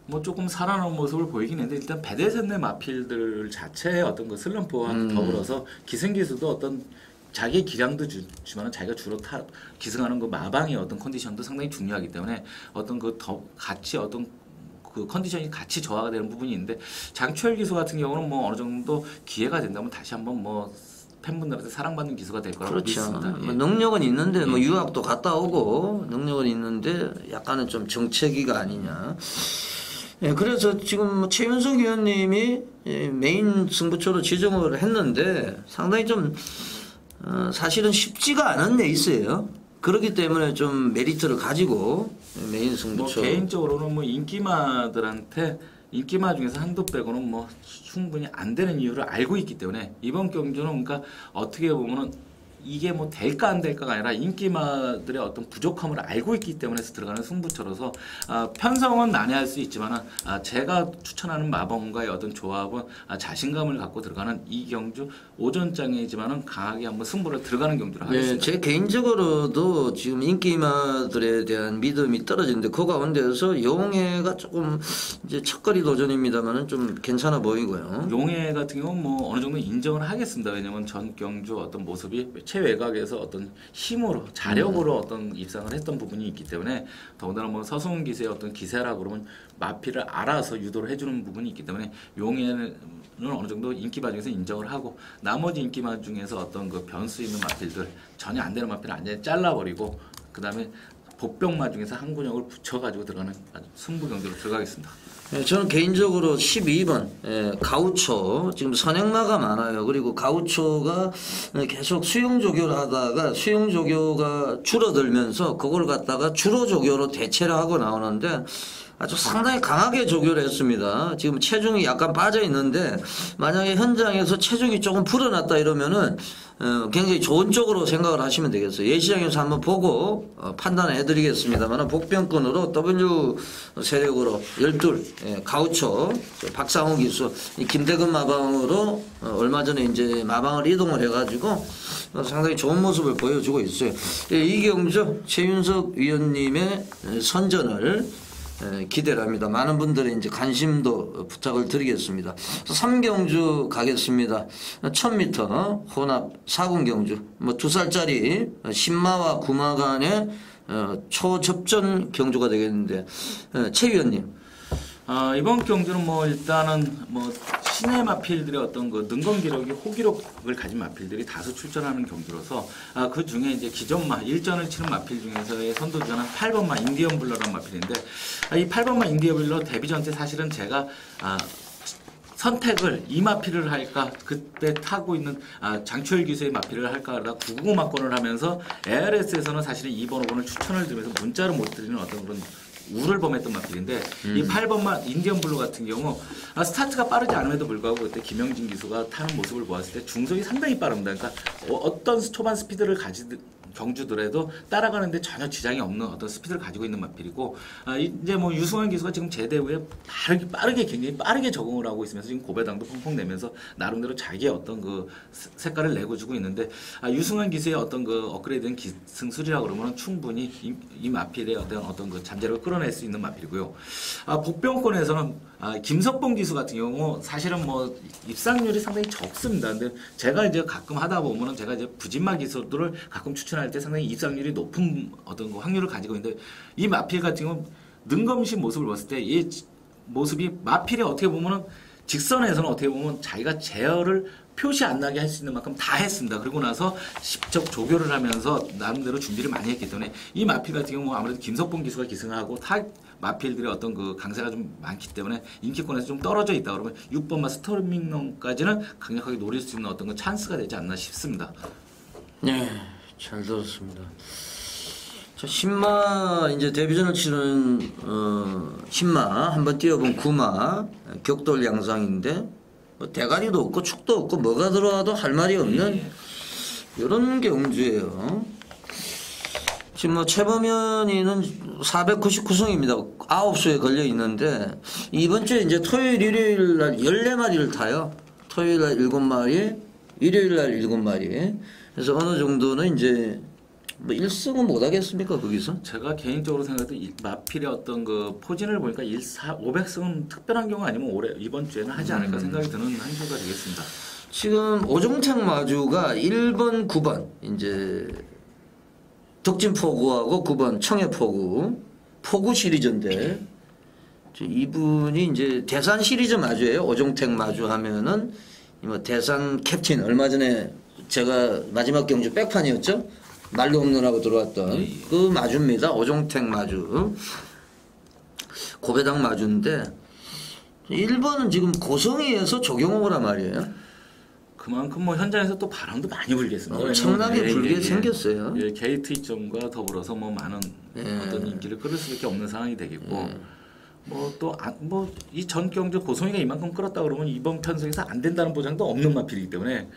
뭐 조금 살아나온 모습을 보이긴 했는데 일단 배대선내 마필들 자체의 어떤 그 슬럼프와 더불어서 기승기수도 어떤 자기의 기량도 주지만 자기가 주로 기승하는 그 마방의 어떤 컨디션도 상당히 중요하기 때문에 어떤 그 더 같이 어떤 그 컨디션이 같이 저하가 되는 부분이 있는데 장추열 기수 같은 경우는 뭐 어느 정도 기회가 된다면 다시 한번 뭐 팬분들한테 사랑받는 기수가 될 거라고 그렇죠. 믿습니다. 뭐 능력은 있는데 뭐 유학도 갔다 오고 능력은 있는데 약간은 좀 정체기가 아니냐. 예, 그래서 지금 최윤석 위원님이 메인 승부처로 지정을 했는데 상당히 좀 사실은 쉽지가 않은 레이스예요. 그렇기 때문에 좀 메리트를 가지고 메인 승부처. 뭐 개인적으로는 뭐 인기마들한테 인기마 중에서 한두 빼고는 뭐 충분히 안 되는 이유를 알고 있기 때문에 이번 경주는 그러니까 어떻게 보면은 이게 뭐 될까 안 될까가 아니라 인기마들의 어떤 부족함을 알고 있기 때문에 들어가는 승부처로서 편성은 난해할 수 있지만 제가 추천하는 마법과의 어떤 조합은 자신감을 갖고 들어가는 이 경주 오전장이지만은 강하게 한번 승부를 들어가는 경주를 하겠습니다. 네, 제 개인적으로도 지금 인기마들에 대한 믿음이 떨어지는데 그 가운데서 용해가 조금 이제 첫거리 도전입니다만은 좀 괜찮아 보이고요. 용해 같은 경우는 뭐 어느 정도 인정을 하겠습니다. 왜냐면 전 경주 어떤 모습이 최외곽에서 어떤 힘으로 자력으로 어떤 입상을 했던 부분이 있기 때문에 더군다나 뭐 서승훈 기세의 어떤 기세라 그러면 마피를 알아서 유도를 해주는 부분이 있기 때문에 용해는 어느 정도 인기마 중에서 인정을 하고 나머지 인기마 중에서 어떤 그 변수 있는 마필들 전혀 안 되는 마필을 완전히 잘라버리고 그 다음에 복병마 중에서 한 군역을 붙여가지고 들어가는 아주 승부 경기로 들어가겠습니다. 네, 저는 개인적으로 12번 가우초 지금 선행마가 많아요. 그리고 가우초가 계속 수용 조교를 하다가 수용 조교가 줄어들면서 그걸 갖다가 주로 조교로 대체를 하고 나오는데 아주 상당히 강하게 조교를 했습니다. 지금 체중이 약간 빠져 있는데 만약에 현장에서 체중이 조금 불어났다 이러면은 굉장히 좋은 쪽으로 생각을 하시면 되겠어요. 예시장에서 한번 보고 판단해 드리겠습니다만 복병권으로 W 세력으로 12 가우초 박상호 기수 김대근 마방으로 얼마 전에 이제 마방을 이동을 해가지고 상당히 좋은 모습을 보여주고 있어요. 이 경주 최윤석 위원님의 선전을 기대를 합니다. 많은 분들의 이제 관심도 부탁을 드리겠습니다. 3경주 가겠습니다. 1000m 혼합 4군 경주. 뭐 2살짜리 신마와 구마 간의 초접전 경주가 되겠는데 최 위원님. 이번 경주는 뭐 일단은 뭐 신의 마필들의 어떤 그 능건 기록이 호기록을 가진 마필들이 다수 출전하는 경주로서 그 중에 이제 기존마 일전을 치는 마필 중에서의 선두주자는 8번마 인디언 블러라는 마필인데 이 8번마 인디언 블러 데뷔전 때 사실은 제가 선택을 이 마필을 할까 그때 타고 있는 장초일 기수의 마필을 할까가 999마권을 하면서 ARS에서는 사실은 2번 5번을 추천을 드리면서 문자를 못 드리는 어떤 그런 우를 범했던 마필인데 이 8번만 인디언 블루 같은 경우 스타트가 빠르지 않음에도 불구하고 그때 김영진 기수가 타는 모습을 보았을 때 중속이 상당히 빠릅니다. 그러니까 어떤 초반 스피드를 경주들에도 따라가는데 전혀 지장이 없는 어떤 스피드를 가지고 있는 마필이고 이제 뭐 유승환 기수가 지금 제대 후에 굉장히 빠르게 적응을 하고 있으면서 지금 고배당도 펑펑 내면서 나름대로 자기의 어떤 그 색깔을 내고 주고 있는데 유승환 기수의 어떤 그 업그레이드된 기승술이라 그러면 충분히 이 마필의 어떤 그 잠재력을 끌어낼 수 있는 마필이고요. 복병권에서는 김석봉 기수 같은 경우 사실은 뭐 입상률이 상당히 적습니다. 근데 제가 이제 가끔 하다 보면은 제가 이제 부진마 기수들을 가끔 추천할 때 상당히 입상률이 높은 어떤 그 확률을 가지고 있는데 이 마필 같은 경우 능검식 모습을 봤을 때 이 모습이 마필이 어떻게 보면은 직선에서는 어떻게 보면 자기가 제어를 표시 안 나게 할 수 있는 만큼 다 했습니다. 그리고 나서 직접 조교를 하면서 나름대로 준비를 많이 했기 때문에 이 마필 같은 경우 아무래도 김석봉 기수가 기승하고 타 마필들의 어떤 그 강세가 좀 많기 때문에 인기권에서 좀 떨어져 있다 그러면 6번마 스토밍런까지는 강력하게 노릴 수 있는 어떤 그 찬스가 되지 않나 싶습니다. 네, 잘 들었습니다. 자, 신마 이제 데뷔전을 치는 신마 한번 뛰어본 구마 격돌 양상인데 뭐 대가리도 없고 축도 없고 뭐가 들어와도 할 말이 없는 이런 경주예요. 지금 뭐 최범현이는 499승입니다. 9수에 걸려 있는데 이번 주에 이제 토요일 일요일 날 14마리를 타요. 토요일 날 7마리, 일요일 날 7마리. 그래서 어느 정도는 이제 뭐 1승은 못 하겠습니까 거기서? 제가 개인적으로 생각해도 마필의 어떤 그 포진을 보니까 500승은 특별한 경우 아니면 이번 주에는 하지 않을까 생각이 드는 한 주가 되겠습니다. 지금 오종택 마주가 1번, 9번 이제 덕진포구하고 9번 청해포구 포구 시리즈인데 이분이 이제 대산 시리즈 마주예요. 오종택 마주 하면은 뭐 대산 캡틴 얼마 전에 제가 마지막 경주 백판이었죠. 말로 없느라고 들어왔던 그 마주입니다. 오종택 마주 고배당 마주인데 1번은 지금 고성이에서 조경호란 말이에요. 그만큼 뭐 현장에서 또 바람도 많이 불겠습니다. 엄청나게 불게 생겼어요. 게이트 이점과 더불어서 뭐 많은 어떤 인기를 끌을 수밖에 없는 상황이 되겠고 뭐 또 뭐 이 전 경주 고성이가 이만큼 끌었다 그러면 이번 편성에서 안 된다는 보장도 없는 마필이기 때문에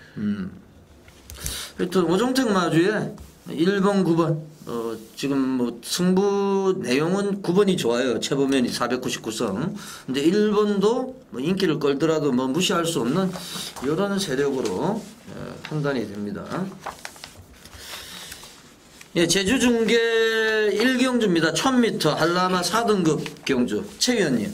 하여튼 오종택 마주에 1번, 9번 지금 뭐 승부 내용은 9번이 좋아요. 최보면이 499성. 근데 1번도 뭐 인기를 끌더라도 뭐 무시할 수 없는 이런 세력으로 판단이 됩니다. 예, 제주중계 1경주입니다. 1000m 한라마 4등급 경주. 최 위원님.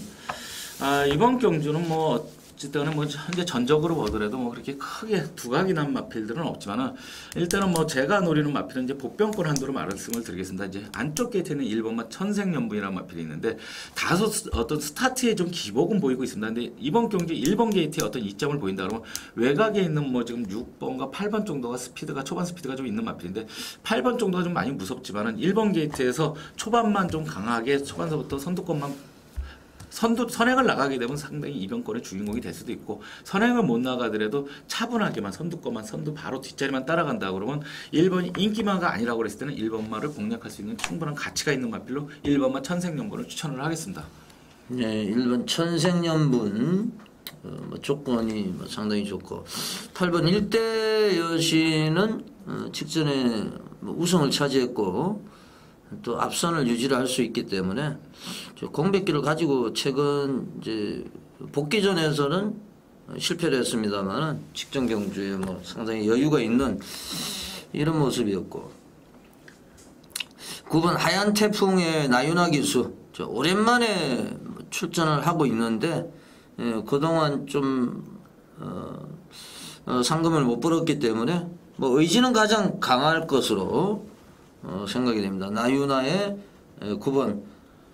이번 경주는 뭐 어쨌든 뭐 현재 전적으로 보더라도 뭐 그렇게 크게 두각이 난 마필들은 없지만은 일단은 뭐 제가 노리는 마필은 이제 복병권 한도로 말씀을 드리겠습니다. 이제 안쪽 게이트에는 1번마 천생연분이라는 마필이 있는데 다소 어떤 스타트에 좀 기복은 보이고 있습니다. 근데 이번 경주 1번 게이트에 어떤 이점을 보인다 그러면 외곽에 있는 뭐 지금 6번과 8번 정도가 스피드가 초반 스피드가 좀 있는 마필인데 8번 정도가 좀 많이 무섭지만은 1번 게이트에서 초반만 좀 강하게 초반서부터 선행을 나가게 되면 상당히 이변권의 주인공이 될 수도 있고 선행을 못 나가더라도 차분하게만 선두 바로 뒷자리만 따라간다 그러면 1번이 인기마가 아니라고 그랬을 때는 1번마를 공략할 수 있는 충분한 가치가 있는 마필로 1번마 천생연분을 추천을 하겠습니다. 네, 1번 천생연분 뭐 조건이 뭐 상당히 좋고 8번 일대 여신은 직전에 뭐 우승을 차지했고 또 앞선을 유지를 할 수 있기 때문에 공백기를 가지고 최근 이제 복귀전에서는 실패를 했습니다만은 직전 경주에 뭐 상당히 여유가 있는 이런 모습이었고 9번 하얀 태풍의 나윤아 기수 오랜만에 출전을 하고 있는데 그동안 좀 상금을 못 벌었기 때문에 뭐 의지는 가장 강할 것으로 생각이 됩니다. 나윤아의 9번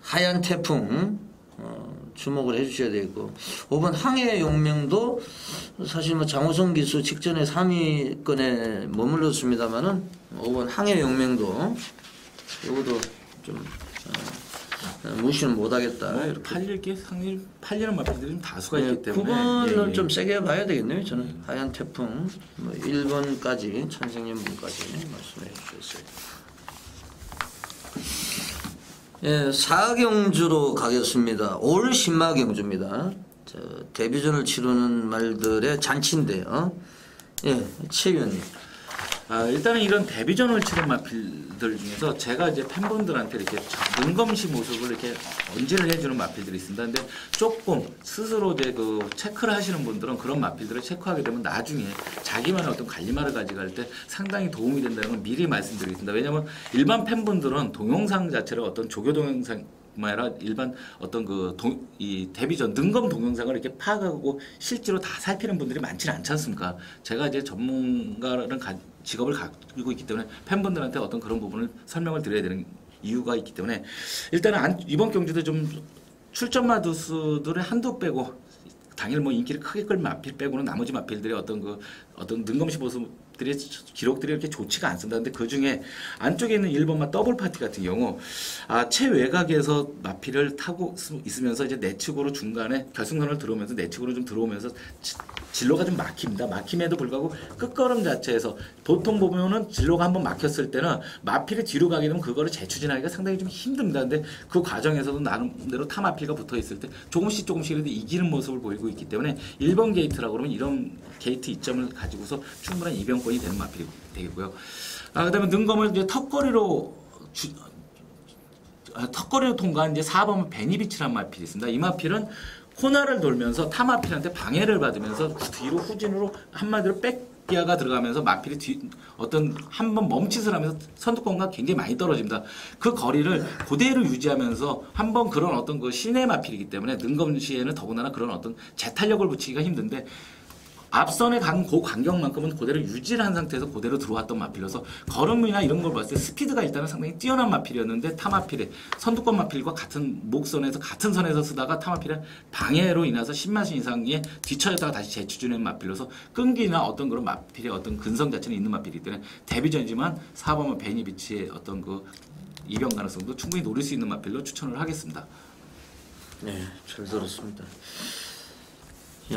하얀 태풍 주목을 해주셔야 되고 5번 항해 용명도 사실 뭐 장호성 기수 직전에 3위권에 머물렀습니다만은 5번 항해 용명도 이것도 좀 무시는 못하겠다. 팔리는 마필들이 좀 다수가 있기 때문에 9번을 좀 세게 봐야 되겠네요. 저는 하얀 태풍 뭐 1번까지 천생연분까지 말씀해 주셨어요. 예, 4경주로 가겠습니다. 올 신마경주입니다. 데뷔전을 치르는 말들의 잔치인데요. 예, 최 위원님. 일단은 이런 데뷔전을 치른 마필들 중에서 제가 이제 팬분들한테 이렇게 능검시 모습을 이렇게 언지를 해주는 마필들이 있습니다. 근데 조금 스스로 이제 그 체크를 하시는 분들은 그런 마필들을 체크하게 되면 나중에 자기만의 어떤 관리마를 가져갈 때 상당히 도움이 된다는 걸 미리 말씀드리겠습니다. 왜냐하면 일반 팬분들은 동영상 자체를 어떤 조교 동영상 아니라 일반 어떤 이 데뷔전 능검 동영상을 이렇게 파악하고 실제로 다 살피는 분들이 많지는 않지 않습니까? 제가 이제 전문가라는 직업을 가지고 있기 때문에 팬분들한테 어떤 그런 부분을 설명을 드려야 되는 이유가 있기 때문에 일단은 이번 경주도 좀 출전 마두수들의 한두 빼고 당일 뭐 인기를 크게 끌 마필 빼고는 나머지 마필들의 어떤 능검시 모습들의 기록들이 이렇게 좋지가 않습니다. 근데 그 중에 안쪽에 있는 1번마 더블 파티 같은 경우 최외곽에서 마필을 타고 있으면서 이제 내측으로 중간에 결승선을 들어오면서 내측으로 좀 들어오면서 진로가 좀 막힙니다. 막힘에도 불구하고 끝걸음 자체에서 보통 보면은 진로가 한번 막혔을 때는 마필이 뒤로 가게 되면 그거를 재추진하기가 상당히 좀 힘듭니다. 근데 그 과정에서도 나름대로 타 마필가 붙어 있을 때 조금씩이라도 이기는 모습을 보이고 있기 때문에 1번 게이트라고 그러면 이런 게이트 이점을 가지고서 충분한 이변권이 되는 마필이 되겠고요. 그다음에 능검을 이제 턱걸이로 통과한 이제 4번 베니비치라는 마필이 있습니다. 이 마필은 코너를 돌면서 타 마필한테 방해를 받으면서 뒤로 후진으로 한마디로 백기아가 들어가면서 마필이 어떤 한번 멈칫을 하면서 선두권과 굉장히 많이 떨어집니다. 그 거리를 그대로 유지하면서 한번 그런 어떤 그 시내 마필이기 때문에 능검 시에는 더군다나 그런 어떤 재탄력을 붙이기가 힘든데 앞선에 간 그 간격만큼은 그대로 유지를 한 상태에서 그대로 들어왔던 마필이어서 걸음이나 이런 걸 봤을 때 스피드가 일단은 상당히 뛰어난 마필이었는데 타 마필의 선두권 마필과 같은 목선에서 같은 선에서 쓰다가 타 마필의 방해로 인해서 10마신 이상에 뒤쳐졌다가 다시 재추진한 마필로서 끈기나 어떤 그런 마필의 어떤 근성 자체는 있는 마필이기 때문에 데뷔전이지만 4번은 베니비치의 어떤 그 이변 가능성도 충분히 노릴 수 있는 마필로 추천을 하겠습니다. 네, 잘 들었습니다.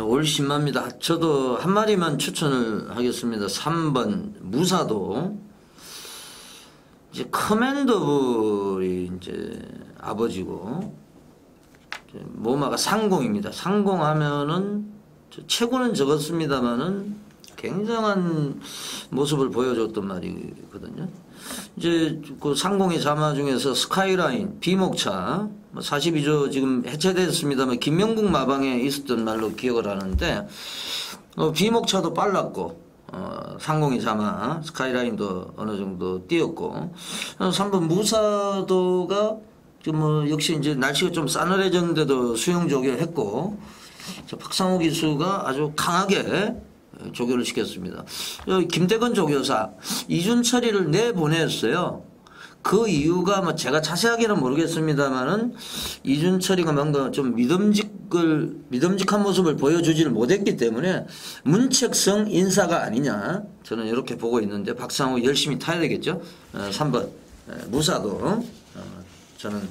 올 신마입니다. 저도 한 마리만 추천을 하겠습니다. 3번 무사도 이제 커맨더블이 이제 아버지고 모마가 상공입니다. 상공하면은 최고는 적었습니다만은 굉장한 모습을 보여줬던 말이거든요. 이제 그 상공의 자마 중에서 스카이라인, 비목차, 42조 지금 해체됐습니다만 김명국 마방에 있었던 말로 기억을 하는데 비목차도 빨랐고 상공의 자마, 스카이라인도 어느 정도 뛰었고 3번 무사도가 뭐 역시 이제 날씨가 좀 싸늘해졌는데도 수영 조교했고 박상호 기수가 아주 강하게 조교를 시켰습니다. 김대건 조교사 이준철이를 내보냈어요. 그 이유가 뭐 제가 자세하게는 모르겠습니다만은 이준철이가 뭔가 좀 믿음직한 모습을 보여주지를 못했기 때문에 문책성 인사가 아니냐 저는 이렇게 보고 있는데 박상호 열심히 타야 되겠죠. 3번 무사도 저는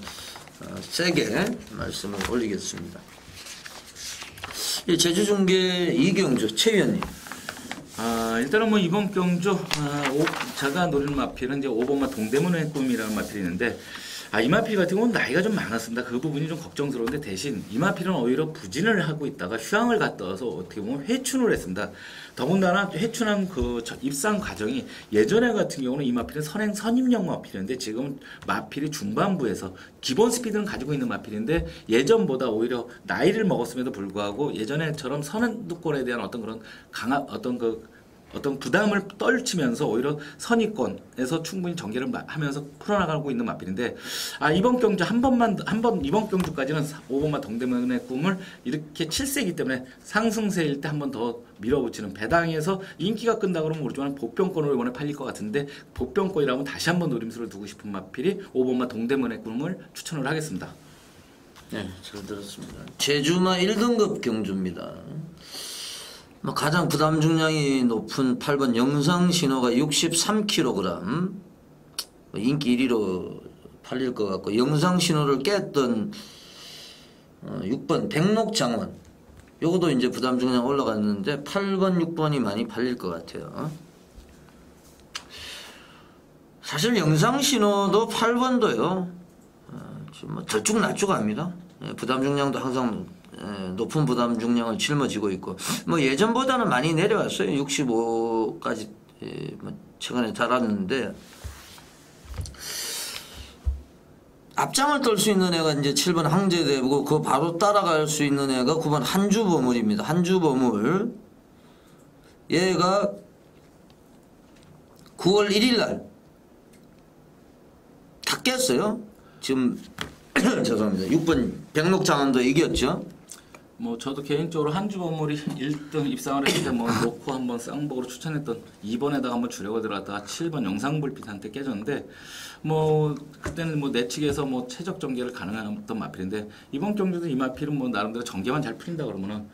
세게 말씀을 올리겠습니다. 제주중계 이경주 최 위원님. 일단은 뭐 이번 경주 제가 노리는 마필은 이제 5번마 동대문의 꿈이라는 마필이 있는데 이 마필 같은 경우는 나이가 좀 많았습니다. 그 부분이 좀 걱정스러운데 대신 이 마필은 오히려 부진을 하고 있다가 휴양을 갔다 와서 어떻게 보면 회춘을 했습니다. 더군다나 회춘한 그 입상 과정이 예전에 같은 경우는 이 마필은 선임용 마필인데 지금 마필이 중반부에서 기본 스피드는 가지고 있는 마필인데 예전보다 오히려 나이를 먹었음에도 불구하고 예전에처럼 선두권에 대한 어떤 그런 어떤 부담을 떨치면서 오히려 선의권에서 충분히 전개를 하면서 풀어나가고 있는 마필인데 이번 경주 이번 경주까지는 5번마 동대문의 꿈을 이렇게 7세이기 때문에 상승세일 때 한 번 더 밀어붙이는 배당에서 인기가 끈다 그러면 모르지만 보병권으로 이번에 팔릴 것 같은데 보병권이라면 다시 한번 노림수를 두고 싶은 마필이 5번마 동대문의 꿈을 추천을 하겠습니다. 네, 잘 들었습니다. 제주마 1등급 경주입니다. 가장 부담 중량이 높은 8번 영상신호가 63kg 인기 1위로 팔릴 것 같고 영상신호를 깼던 6번 백록장원 요것도 이제 부담 중량 올라갔는데 8번 6번이 많이 팔릴 것 같아요. 사실 영상신호도 8번도요 뭐 들쭉날쭉합니다. 부담 중량도 항상 높은 부담 중량을 짊어지고 있고 뭐 예전보다는 많이 내려왔어요. 65까지 최근에 달았는데 앞장을 떨 수 있는 애가 이제 7번 항제대고 그 바로 따라갈 수 있는 애가 9번 한주보물입니다. 한주보물 얘가 9월 1일 날 다 깼어요. 지금 죄송합니다. 6번 백록장원도 이겼죠. 뭐 저도 개인적으로 한주보물이 1등 입상을 했을 때 뭐 놓고 한번 쌍복으로 추천했던 2번에다가 한번 주려고 들어갔다가 7번 영상불빛한테 깨졌는데 뭐 그때는 뭐 내측에서 뭐 최적 전개를 가능했던 마필인데 이번 경주도 이 마필은 뭐 나름대로 전개만 잘 풀린다 그러면은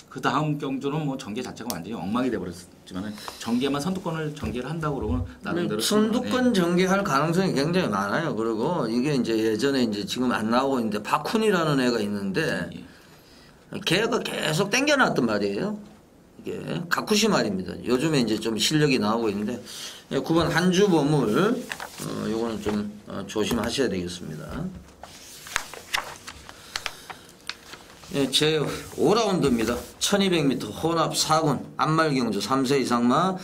그 다음 경주는 뭐 전개 자체가 완전히 엉망이 돼버렸지만은 전개만 선두권을 전개를 한다고 그러면 나름대로 선두권 전개할 가능성이 굉장히 많아요. 그리고 이게 이제 예전에 이제 지금 안 나오고 있는데 박훈이라는 애가 있는데 걔가 계속 땡겨놨단 말이에요. 이게 가쿠시 말입니다. 요즘에 이제 좀 실력이 나오고 있는데 9번 한주보물 요거는 좀 조심하셔야 되겠습니다. 제 5라운드입니다. 1200m 혼합 4군 안말경주 3세 이상마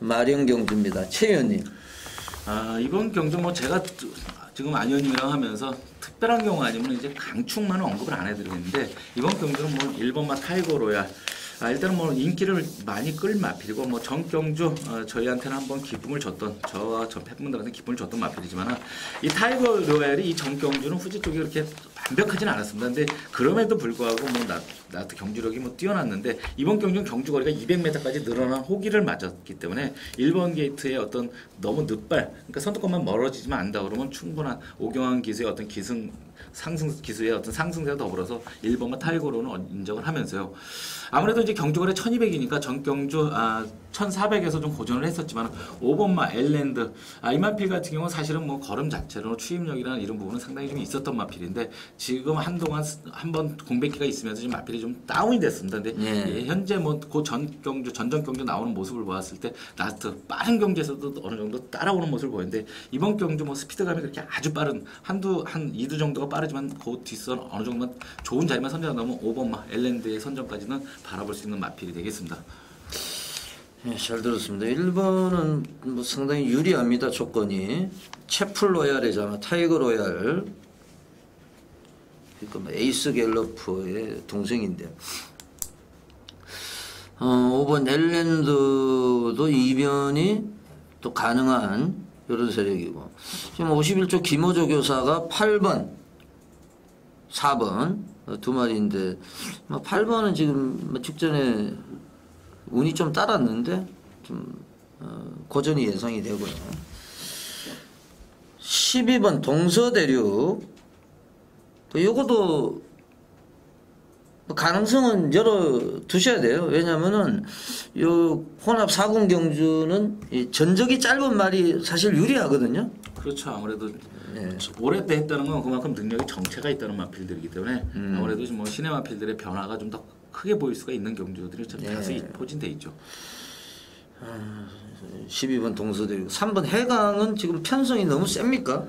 마령경주입니다. 최 의원님. 이번 경주 뭐 제가 지금 안 의원님이랑 하면서 특별한 경우 아니면 이제 강축만은 언급을 안 해드리겠는데 이번 경주는 뭐 1번마 타이거 로얄 일단은 뭐 인기를 많이 끌 마필이고 뭐 전경주 저희한테는 한번 기쁨을 줬던 저와 전 팬분들한테 기쁨을 줬던 마필이지만 이 타이거 로얄이 이 전경주는 후지 쪽이 그렇게 완벽하진 않았습니다. 근데 그럼에도 불구하고 뭐 나도 경주력이 뭐 뛰어났는데 이번 경주는 경주거리가 200m까지 늘어난 호기를 맞았기 때문에 1번 게이트의 어떤 너무 늦발 그러니까 선두권만 멀어지지만 않다 그러면 충분한 오경환 기수의 어떤 상승 기수의 어떤 상승세와 더불어서 1번만 타이거로는 인정을 하면서요. 아무래도 이제 경주거리 1200이니까 전경주 1400에서 좀 고전을 했었지만 5번마 엘랜드 이 마필 같은 경우는 사실은 뭐 걸음 자체로 추임력이라는 이런 부분은 상당히 좀 있었던 마필인데 지금 한동안 한번 공백기가 있으면서 지금 마필이 좀 다운이 됐습니다. 근데 현재 뭐 그 전전경주 나오는 모습을 보았을 때 라스트 빠른 경주에서도 어느 정도 따라오는 모습을 보이는데 이번 경주 뭐 스피드감이 그렇게 아주 빠른 한 2두 정도가 빠르지만 그 뒷선 어느 정도만 좋은 자리만 선정한다면 5번마 엘랜드의 선정까지는 바라볼 수 있는 마필이 되겠습니다. 예, 잘 들었습니다. 1번은 뭐 상당히 유리합니다. 조건이 채플 로얄이잖아. 타이거 로얄. 그러니까 뭐 에이스 갤러프의 동생인데. 5번 엘랜드도 이변이 또 가능한 이런 세력이고, 지금 51조 김호조 교사가 8번, 4번 두 마리인데, 8번은 지금 직전에 운이 좀 따랐는데 좀 고전이 예상이 되고요. 12번 동서대륙, 요것도 가능성은 열어 두셔야 돼요. 왜냐면은 요 혼합 40 경주는 이 전적이 짧은 말이 사실 유리하거든요. 그렇죠. 아무래도 네. 오래 했다는 건 그만큼 능력이 정체가 있다는 마필들이기 때문에 아무래도 뭐 신의 마필들의 변화가 좀 더 크게 보일 수가 있는 경주들이 좀 네. 다수 포진돼 있죠. 12번 동서대륙. 3번 해강은 지금 편성이 너무 셉니까?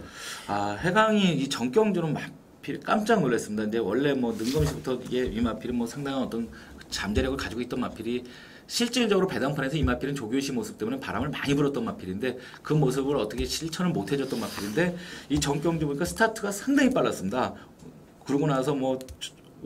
해강이 이 정경주는 마필 깜짝 놀랐습니다. 근데 원래 뭐 능검시부터 이게 이 마필은 뭐 상당한 어떤 잠재력을 가지고 있던 마필이 실질적으로 배당판에서 이 마필은 조교시 모습 때문에 바람을 많이 불었던 마필인데 그 모습을 어떻게 실천을 못 해줬던 마필인데 이 정경주 보니까 스타트가 상당히 빨랐습니다. 그러고 나서 뭐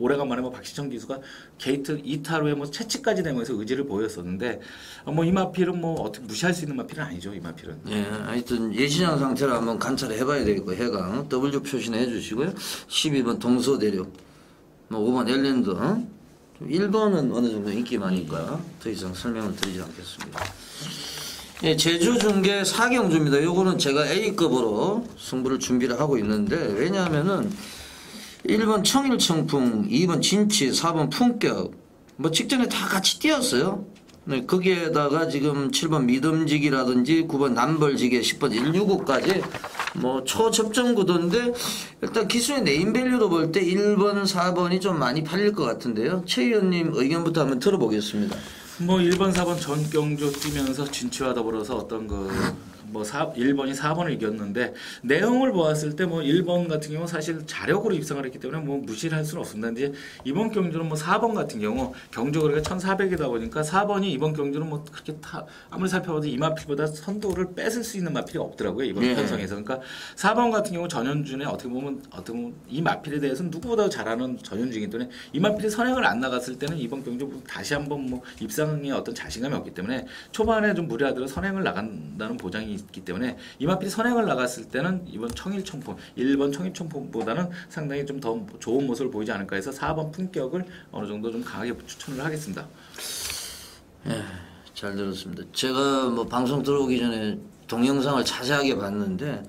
오래간만에 뭐 박시청 기수가 게이트 2타로에 뭐 채찍까지 내면서 의지를 보였었는데 뭐 이 마필은 뭐 어떻게 무시할 수 있는 마필은 아니죠. 이 마필은. 예, 하여튼 예시장 상태를 한번 관찰을 해봐야 되겠고, 해강 W 표시는 해주시고요. 12번 동서대륙, 뭐 5번 엘랜드, 1번은 어느 정도 인기 많으니까 더 이상 설명을 드리지 않겠습니다. 예, 제주 중계 4경주입니다. 요거는 제가 A급으로 승부를 준비를 하고 있는데, 왜냐하면은 1번 청일청풍, 2번 진치, 4번 품격, 뭐 직전에 다 같이 뛰었어요. 네, 거기에다가 지금 7번 믿음지기라든지 9번 남벌지기, 10번 165까지 뭐 초접점 구도인데, 일단 기수의 네임밸류로 볼 때 1번, 4번이 좀 많이 팔릴 것 같은데요. 최 의원님 의견부터 한번 들어보겠습니다. 뭐 1번, 4번 전경주 뛰면서 진치와 더불어서 어떤 그 뭐 1번이 4번을 이겼는데 내용을 보았을 때 뭐 1번 같은 경우 사실 자력으로 입상을 했기 때문에 뭐 무시를 할 수는 없습니다. 이제 이번 경주는 뭐 4번 같은 경우 경주 거리가 1,400이다 보니까 4번이 이번 경주는 뭐 그렇게 아무리 살펴봐도 이 마필보다 선도를 뺏을 수 있는 마필이 없더라고요. 이번 편성에서. 그러니까 4번 같은 경우 전현준의 어떻게 보면 이 마필에 대해서는 누구보다 잘 아는 전현준이기 때문에 이 마필이 선행을 안 나갔을 때는 이번 경주 다시 한번 뭐 입상에 어떤 자신감이 없기 때문에 초반에 좀 무리하더라도 선행을 나간다는 보장이 있기 때문에 이 마필이 선행을 나갔을 때는 이번 청일청풍 1번 청일청풍보다는 상당히 좀 더 좋은 모습을 보이지 않을까 해서 4번 품격을 어느 정도 좀 강하게 추천을 하겠습니다. 예, 잘 들었습니다. 제가 뭐 방송 들어오기 전에 동영상을 자세하게 봤는데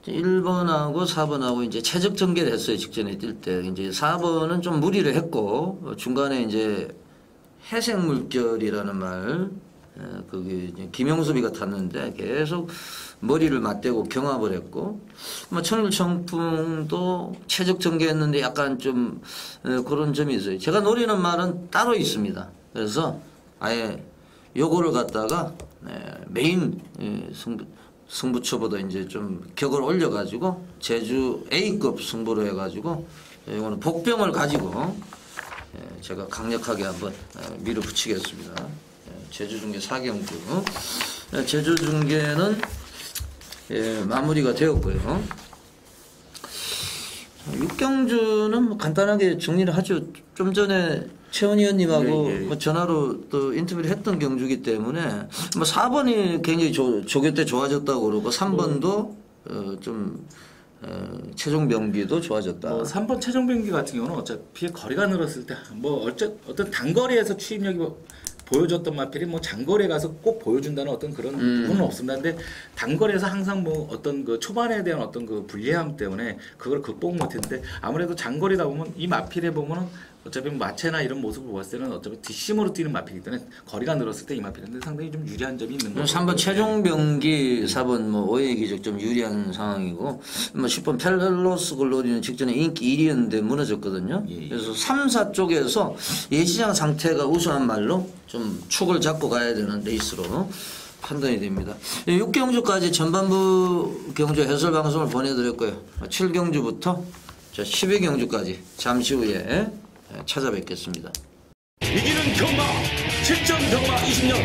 1번하고 4번하고 이제 최적 전개를 했어요. 직전에 뛸 때. 이제 4번은 좀 무리를 했고 중간에 이제 해색 물결이라는 말, 그게 김용섭이가 탔는데 계속 머리를 맞대고 경합을 했고, 뭐 청일청풍도 최적 전개했는데 약간 좀 그런 점이 있어요. 제가 노리는 말은 따로 있습니다. 그래서 아예 요거를 갖다가 메인 승부처보다 이제 좀 격을 올려가지고 제주 A급 승부로 해가지고 이거는 복병을 가지고 제가 강력하게 한번 밀어붙이겠습니다. 제주 중계 4경주. 제주 중계는 마무리가 되었고요. 6경주는 뭐 간단하게 정리를 하죠. 좀 전에 최원 의원님하고 뭐 전화로 또 인터뷰를 했던 경주기 때문에 뭐 4번이 굉장히 조교 때 좋아졌다고 그러고 3번도 좀 최종 병기도 좋아졌다. 3번 최종 병기 같은 경우는 어차피 거리가 늘었을 때 뭐 어떤 단거리에서 추임력이 보여줬던 마필이 뭐 장거리에 가서 꼭 보여준다는 어떤 그런 부분은 없습니다. 근데 단거리에서 항상 뭐 어떤 그 초반에 대한 어떤 그 불리함 때문에 그걸 극복 못했는데 아무래도 장거리다 보면 이 마필에 보면은 어차피 마체나 이런 모습을 보았을 때는 어차피 뒷심으로 뛰는 마필이기 때문에 거리가 늘었을 때 이 마필인데 상당히 좀 유리한 점이 있는 거죠. 3번 최종 병기, 4번 뭐 오해 기적 좀 유리한 상황이고, 뭐 10번 펠로스 글로리는 직전에 인기 1위였는데 무너졌거든요. 그래서 3, 4 쪽에서 예시장 상태가 우수한 말로 좀 축을 잡고 가야 되는 레이스로 판단이 됩니다. 6경주까지 전반부 경주 해설 방송을 보내드렸고요. 7경주부터 12경주까지 잠시 후에 찾아뵙겠습니다. 이기는 경마 7점 경마 20년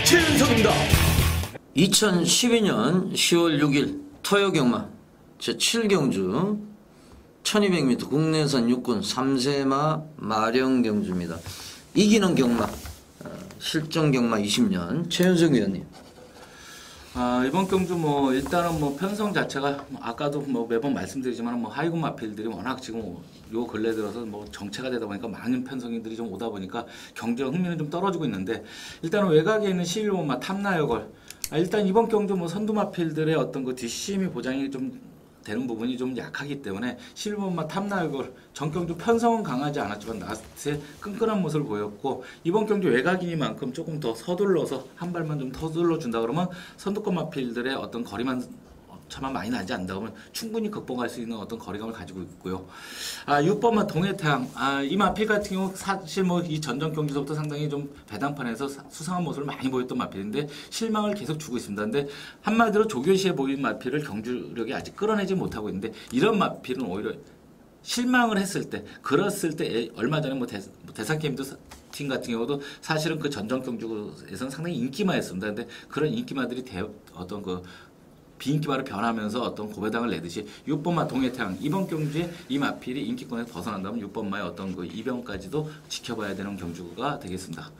최은성입니다. 2012년 10월 6일 토요경마 제7경주 1200m 국내선 육군 3세마 마령경주입니다. 이기는 경마 실전 경마 20년 최은성 위원님. 이번 경주 뭐 일단은 뭐 편성 자체가 아까도 뭐 매번 말씀드리지만 뭐 하이군 마필들이 워낙 지금 요 근래 들어서 뭐 정체가 되다 보니까 많은 편성인들이 좀 오다 보니까 경주의 흥미는 좀 떨어지고 있는데, 일단은 외곽에 있는 11번마 탐나여걸, 일단 이번 경주 뭐 선두 마필들의 어떤 그 뒷심이 보장이 좀 되는 부분이 좀 약하기 때문에 11번마 탐나여걸 전경주 편성은 강하지 않았지만 라스트에 끈끈한 모습을 보였고, 이번 경주 외곽이니만큼 조금 더 서둘러서 한 발만 좀 서둘러 준다 그러면 선두권 마필들의 어떤 거리만 차만 많이 나지 않다 그러면 충분히 극복할 수 있는 어떤 거리감을 가지고 있고요. 6번마 동해태양, 이 마필 같은 경우 사실 뭐 이 전전 경기서부터 상당히 좀 배당판에서 수상한 모습을 많이 보였던 마필인데 실망을 계속 주고 있습니다. 근데 한마디로 조교시에 보인 마필을 경주력이 아직 끌어내지 못하고 있는데, 이런 마필은 오히려 실망을 했을 때, 그랬을 때 얼마 전에 뭐 대상게임도 팀 같은 경우도 사실은 그 전전 경주에서는 상당히 인기마였습니다. 근데 그런 인기마들이 어떤 그 비인기마로 변하면서 어떤 고배당을 내듯이 6번마 동해태양, 이번 경주에 이 마필이 인기권에서 벗어난다면 6번마의 어떤 그 이변까지도 지켜봐야 되는 경주가 되겠습니다.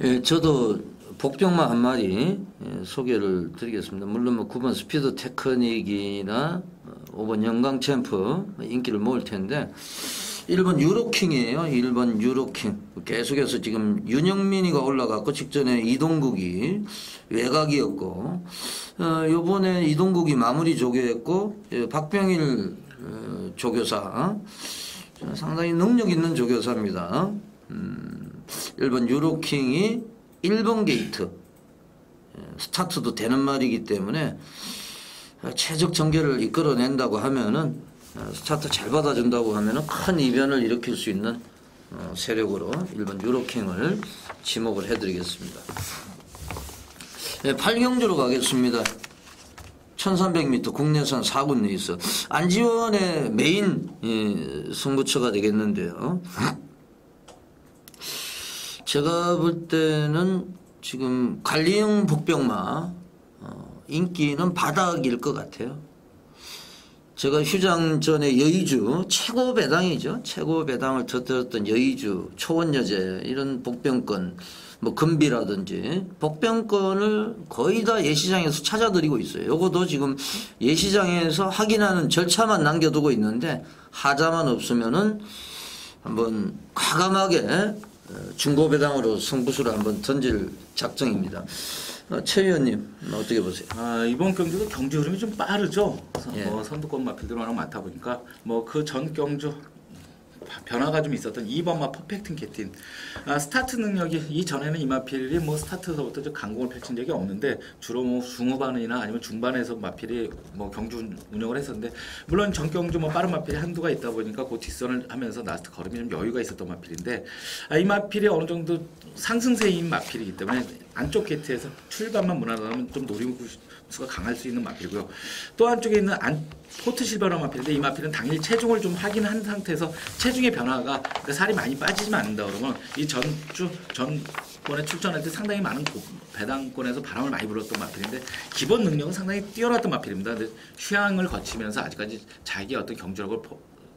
예, 저도 복병마 한 마리 소개를 드리겠습니다. 물론 뭐 9번 스피드 테크닉이나 5번 영광 챔프 인기를 모을 텐데, 1번 유로킹이에요. 1번 유로킹. 계속해서 지금 윤영민이가 올라갔고, 직전에 이동국이 외곽이었고, 요번에 이동국이 마무리 조교했고, 박병일 조교사, 상당히 능력 있는 조교사입니다. 1번 유로킹이 1번 게이트 스타트도 되는 말이기 때문에 최적 전개를 이끌어낸다고 하면은, 스타트 잘 받아준다고 하면은 큰 이변을 일으킬 수 있는 세력으로 1번 유로킹을 지목을 해드리겠습니다. 네, 8경주로 가겠습니다. 1300m 국내선 4군 레이스, 안지원의 메인 승부처가 되겠는데요. 제가 볼 때는 지금 관리형 복병마 인기는 바닥일 것 같아요. 제가 휴장 전에 여의주 최고 배당이죠. 최고 배당을 터뜨렸던 여의주, 초원여제 이런 복병권, 뭐 금비라든지 복병권을 거의 다 예시장에서 찾아드리고 있어요. 요거도 지금 예시장에서 확인하는 절차만 남겨두고 있는데, 하자만 없으면은 한번 과감하게 중고배당으로 승부수를 한번 던질 작정입니다. 최 위원님 어떻게 보세요? 이번 경주도 경주 흐름이 좀 빠르죠. 예. 선두권 마필들 워낙 많다 보니까 뭐 그 전 경주 변화가 좀 있었던 2번마 퍼펙팅 캐틴, 스타트 능력이 이전에는 이 마필이 뭐 스타트서부터 강공을 펼친 적이 없는데, 주로 뭐 중후반이나 아니면 중반에서 마필이 뭐 경주 운영을 했었는데, 물론 전 경주 뭐 빠른 마필이 한두가 있다 보니까 그 뒷선을 하면서 라스트 걸음이 좀 여유가 있었던 마필인데, 이 마필이 어느 정도 상승세인 마필이기 때문에 안쪽 게이트에서 출발만 무난하면 좀 노림수가 강할 수 있는 마필이고요. 또 한쪽에 있는 포트 실버러 마필인데, 이 마필은 당일 체중을 좀 확인한 상태에서 체중의 변화가, 그러니까 살이 많이 빠지지만 않는다 그러면 이 전번에 출전할 때 상당히 많은 배당권에서 바람을 많이 불었던 마필인데, 기본 능력은 상당히 뛰어났던 마필입니다. 근데 휴양을 거치면서 아직까지 자기의 어떤 경주력을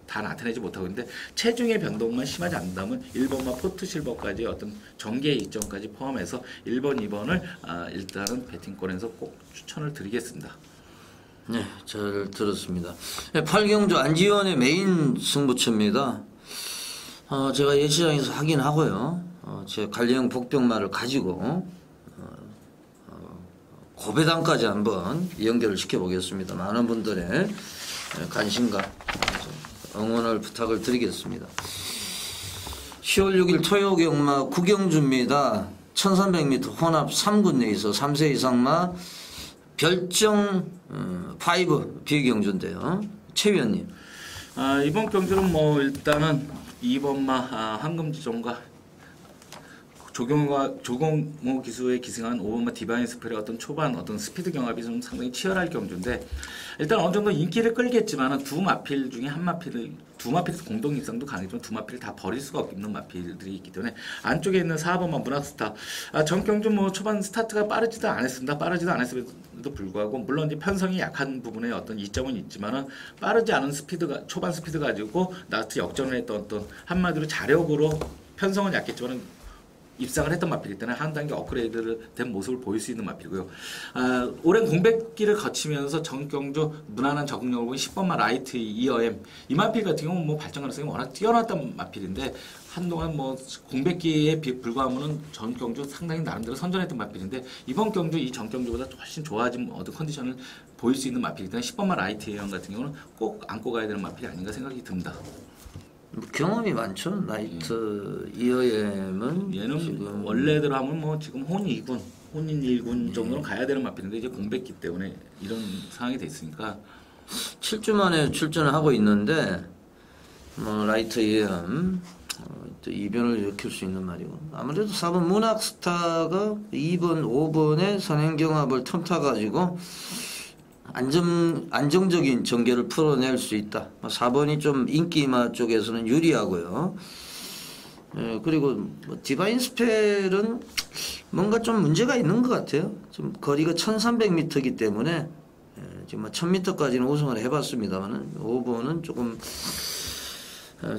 다 나타내지 못하고 있는데, 체중의 변동만 심하지 않는다면 1번과 포트 실버까지 어떤 전개 이점까지 포함해서 1번, 2번을 일단은 배팅권에서 꼭 추천을 드리겠습니다. 네, 잘 들었습니다. 8경주 안지원의 메인 승부처입니다. 제가 예시장에서 확인하고요. 제 관리형 복병마를 가지고 고배당까지 한번 연결을 시켜보겠습니다. 많은 분들의 관심과 응원을 부탁을 드리겠습니다. 10월 6일 토요경마 9경주입니다. 1300m 혼합 3군 내에서 3세 이상마 별정 5 비경주인데요. 최 위원님. 이번 경주는 뭐 일단은 2번마 황금지종과 조경모 기수에 기승한 5번마 디바인 스펠의 어떤 초반 어떤 스피드 경합이 좀 상당히 치열할 경주인데, 일단 어느 정도 인기를 끌겠지만 두 마필 중에 한 마필을 두 마필 공동 입상도 가능하지만 두 마필을 다 버릴 수가 없는 마필들이 있기 때문에 안쪽에 있는 4번만 문학스타 정경주 뭐 초반 스타트가 빠르지도 않았습니다. 빠르지도 않았음에도 불구하고 물론 이제 편성이 약한 부분에 어떤 이점은 있지만은 빠르지 않은 스피드가 초반 스피드 가지고 나트 역전을 했던 어떤 한마디로 자력으로 편성은 약했지만은 입상을 했던 마필일 때는 한 단계 업그레이드를 된 모습을 보일 수 있는 마필이고요. 오랜 공백기를 거치면서 정경주 무난한 적응력을 보인 10번마 라이트 이어엠 이 마필 같은 경우는 뭐 발전 가능성이 워낙 뛰어났던 마필인데 한동안 뭐 공백기에 불과하면은 정경주 상당히 나름대로 선전했던 마필인데 이번 경주 이 정경주보다 훨씬 좋아진 어떤 컨디션을 보일 수 있는 마필이기 때문에 10번마 라이트 이어엠 같은 경우는 꼭 안고 가야 되는 마필이 아닌가 생각이 듭니다. 뭐 경험이 많죠. 나이트 이어엠은 얘는 지금 원래대로 하면 뭐 지금 혼인 1군 정도는 가야 되는 마필인데 이제 공백기 때문에 이런 상황이 됐으니까 7주 만에 출전을 하고 있는데 뭐 라이트 이어엠 또 이변을 일으킬 수 있는 말이고 아무래도 4번 문학스타가 2번, 5번에 선행경합을 틈타가지고 안정적인 전개를 풀어낼 수 있다. 4번이 좀 인기마 쪽에서는 유리하고요. 그리고 뭐 디바인 스펠은 뭔가 좀 문제가 있는 것 같아요. 좀 거리가 1300m이기 때문에 지금 1000m까지는 우승을 해봤습니다만 5번은 조금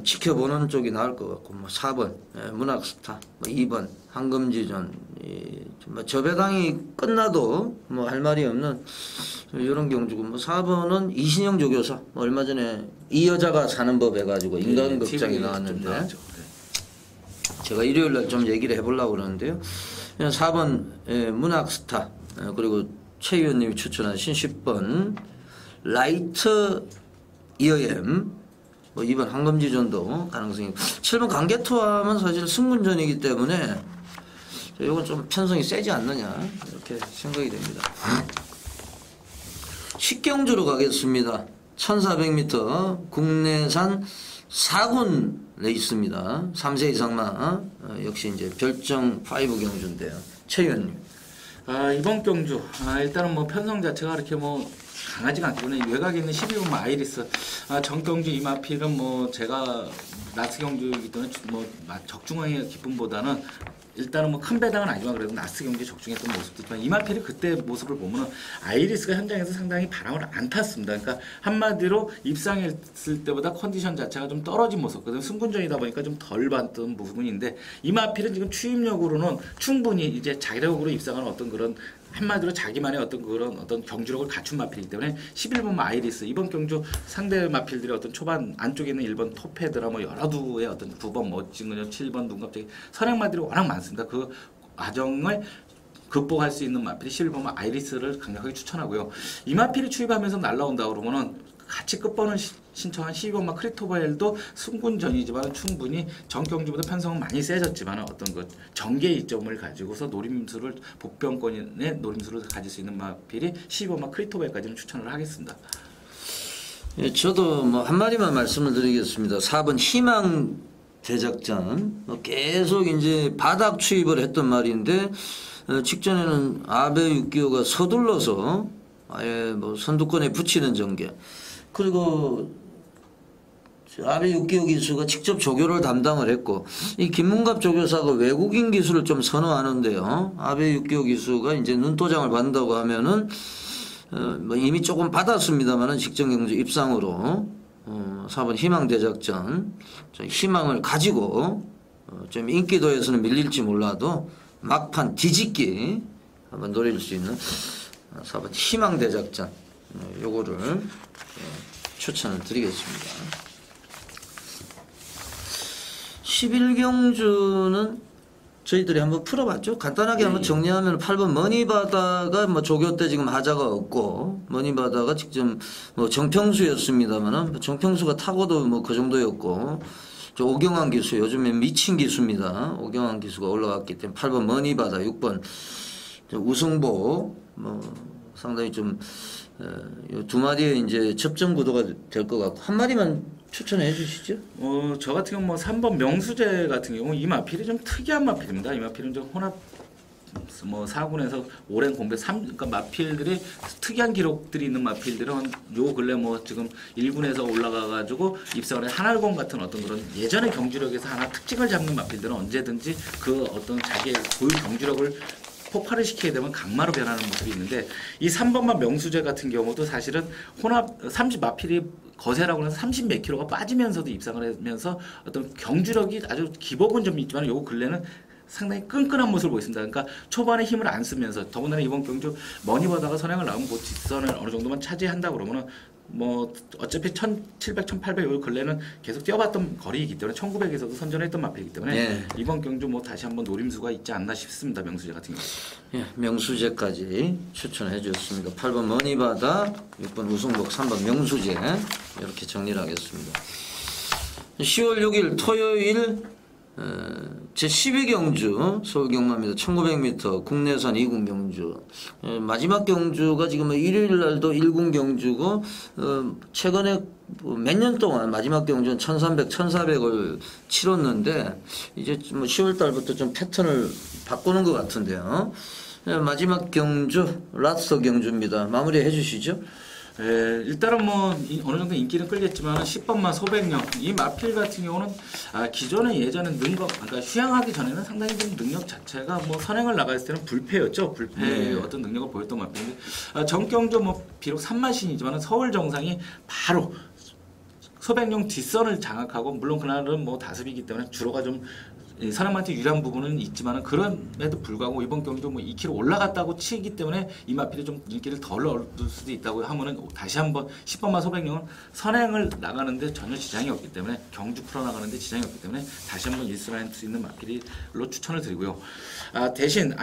지켜보는 쪽이 나을 것 같고 4번 문학스타 2번 황금지존 저배당이 끝나도 뭐 할 말이 없는 이런 경주고 4번은 이신영 조교사 얼마 전에 이 여자가 사는 법 해가지고 인간극장이 나왔는데 제가 일요일날 좀 얘기를 해보려고 그러는데요. 4번 문학스타 그리고 최 의원님이 추천하신 10번 라이트 이어엠 뭐 2번 황금지존도 가능성이 7번 강개토함은 사실 승문전이기 때문에 이건 좀 편성이 세지 않느냐 이렇게 생각이 됩니다. 식경주로 가겠습니다. 1400m 국내산 4군 레이스입니다. 3세 이상만 역시 이제 별정 5 경주인데요. 최 의원님. 이번 경주 일단은 뭐 편성 자체가 그렇게 뭐 강하지가 않기 때문에 외곽에 있는 12번 아이리스 정경주 이 마필은 뭐 제가 나스 경주이기 때문에 뭐 적중의 기쁨보다는 일단은 뭐 큰 배당은 아니지만 그래도 나스 경주에 적중했던 모습도 있지만 이 마필이 그때 모습을 보면은 아이리스가 현장에서 상당히 바람을 안 탔습니다. 그러니까 한마디로 입상했을 때보다 컨디션 자체가 좀 떨어진 모습. 그다음에 승군전이다 보니까 좀 덜 봤던 부분인데 이 마필은 지금 추임력으로는 충분히 이제 자력으로 입상하는 어떤 그런 한마디로 자기만의 어떤 그런 어떤 경주력을 갖춘 마필이기 때문에 11번 아이리스 이번 경주 상대 마필들의 어떤 초반 안쪽에 있는 1번 토페드라 뭐 여러 두의 어떤 9번 멋진 그냥 7번 눈갑자기 선행마들이 워낙 많습니다. 그 과정을 극복할 수 있는 마필이 11번 아이리스를 강력하게 추천하고요. 이 마필이 추입하면서 날라온다 그러면은 같이 끝번을 신청한 12번마 크리토바엘도 승군전이지만 충분히 정경주보다 편성은 많이 세졌지만 어떤 그 전개 이점을 가지고서 노림수를 복병권의 노림수를 가질 수 있는 마필이 12번마 크리토바엘까지는 추천을 하겠습니다. 예, 저도 뭐 한마디만 말씀을 드리겠습니다. 4번 희망 대작전 계속 이제 바닥 추입을 했던 말인데 직전에는 아베 6기호가 서둘러서 아예 뭐 선두권에 붙이는 전개 그리고 아베 6기호 기수가 직접 조교를 담당을 했고 이 김문갑 조교사가 외국인 기수를 좀 선호하는데요. 아베 6기호 기수가 이제 눈도장을 받는다고 하면은 뭐 이미 조금 받았습니다만은 직전 경주 입상으로 4번 희망 대작전 희망을 가지고 좀 인기도에서는 밀릴지 몰라도 막판 뒤집기 한번 노릴 수 있는 4번 희망 대작전 요거를 추천을 드리겠습니다. 11경주는 저희들이 한번 풀어봤죠. 간단하게 한번 정리하면 8번 머니바다가 뭐 조교 때 지금 하자가 없고 머니바다가 직접 뭐 정평수였습니다만은 정평수가 타고도 뭐 그 정도였고 오경환 기수 요즘에 미친 기수입니다. 오경환 기수가 올라갔기 때문에 8번 머니바다 6번 우승보 뭐 상당히 좀 두 마디의 이제 접전 구도가 될 것 같고 한 마디만 추천해 주시죠. 저 같은 경우 뭐 3번 명수제 같은 경우 이 마필이 좀 특이한 마필입니다. 이 마필은 좀 혼합 뭐 4군에서 오랜 공백 그러니까 마필들이 특이한 기록들이 있는 마필들은 요 근래 뭐 지금 1군에서 올라가가지고 입상을 해 하나공 같은 어떤 그런 예전의 경주력에서 하나 특징을 잡는 마필들은 언제든지 그 어떤 자기의 고유 경주력을 폭발을 시키게 되면 강마로 변하는 모습이 있는데 이 3번만 명수재 같은 경우도 사실은 혼합 30 마필이 거세라고 해서 30 몇 킬로가 빠지면서도 입상을 하면서 어떤 경주력이 아주 기복은 좀 있지만 요 근래는 상당히 끈끈한 모습을 보였습니다. 그러니까 초반에 힘을 안 쓰면서 더군다나 이번 경주 머니 버다가 선행을 나오면 그 뒷선을 어느 정도만 차지한다 그러면은 뭐 어차피 1700, 1800 요 근래는 계속 뛰어봤던 거리이기 때문에 1900에서도 선전했던 마필이기 때문에 예. 이번 경주 뭐 다시 한번 노림수가 있지 않나 싶습니다. 명수재 같은 경우. 예, 명수재까지 추천해 주셨습니다. 8번 머니바다, 6번 우승복, 3번 명수재 이렇게 정리를 하겠습니다. 10월 6일 토요일 제12경주 서울경마입니다. 1900m 국내산 2군 경주. 마지막 경주가 지금 일요일 날도 1군 경주고 최근에 몇 년 동안 마지막 경주는 1300, 1400을 치렀는데 이제 뭐 10월 달부터 좀 패턴을 바꾸는 것 같은데요. 마지막 경주 라스트 경주입니다. 마무리해 주시죠. 일단은 뭐 어느 정도 인기는 끌겠지만 10번만 소백령 이 마필 같은 경우는 기존에 예전에 그러니까 휴양하기 전에는 상당히 좀 능력 자체가 뭐 선행을 나갔을 때는 불패였죠. 불패의 어떤 능력을 보였던 마필인데 정경주 뭐 비록 3마신이지만 서울 정상이 바로 소백령 뒷선을 장악하고 물론 그날은 뭐 다습이기 때문에 주로가 좀 사람한테 유리한 부분은 있지만 그럼에도 불구하고 이번 경기도 뭐 2kg 올라갔다고 치기 때문에 이 마필이 좀 인기를 덜 얻을 수도 있다고 하면은 다시 한번 10번만 소백령은 선행을 나가는데 전혀 지장이 없기 때문에 경주 풀어나가는데 지장이 없기 때문에 다시 한번 일승할 수 있는 마필로 추천을 드리고요. 대신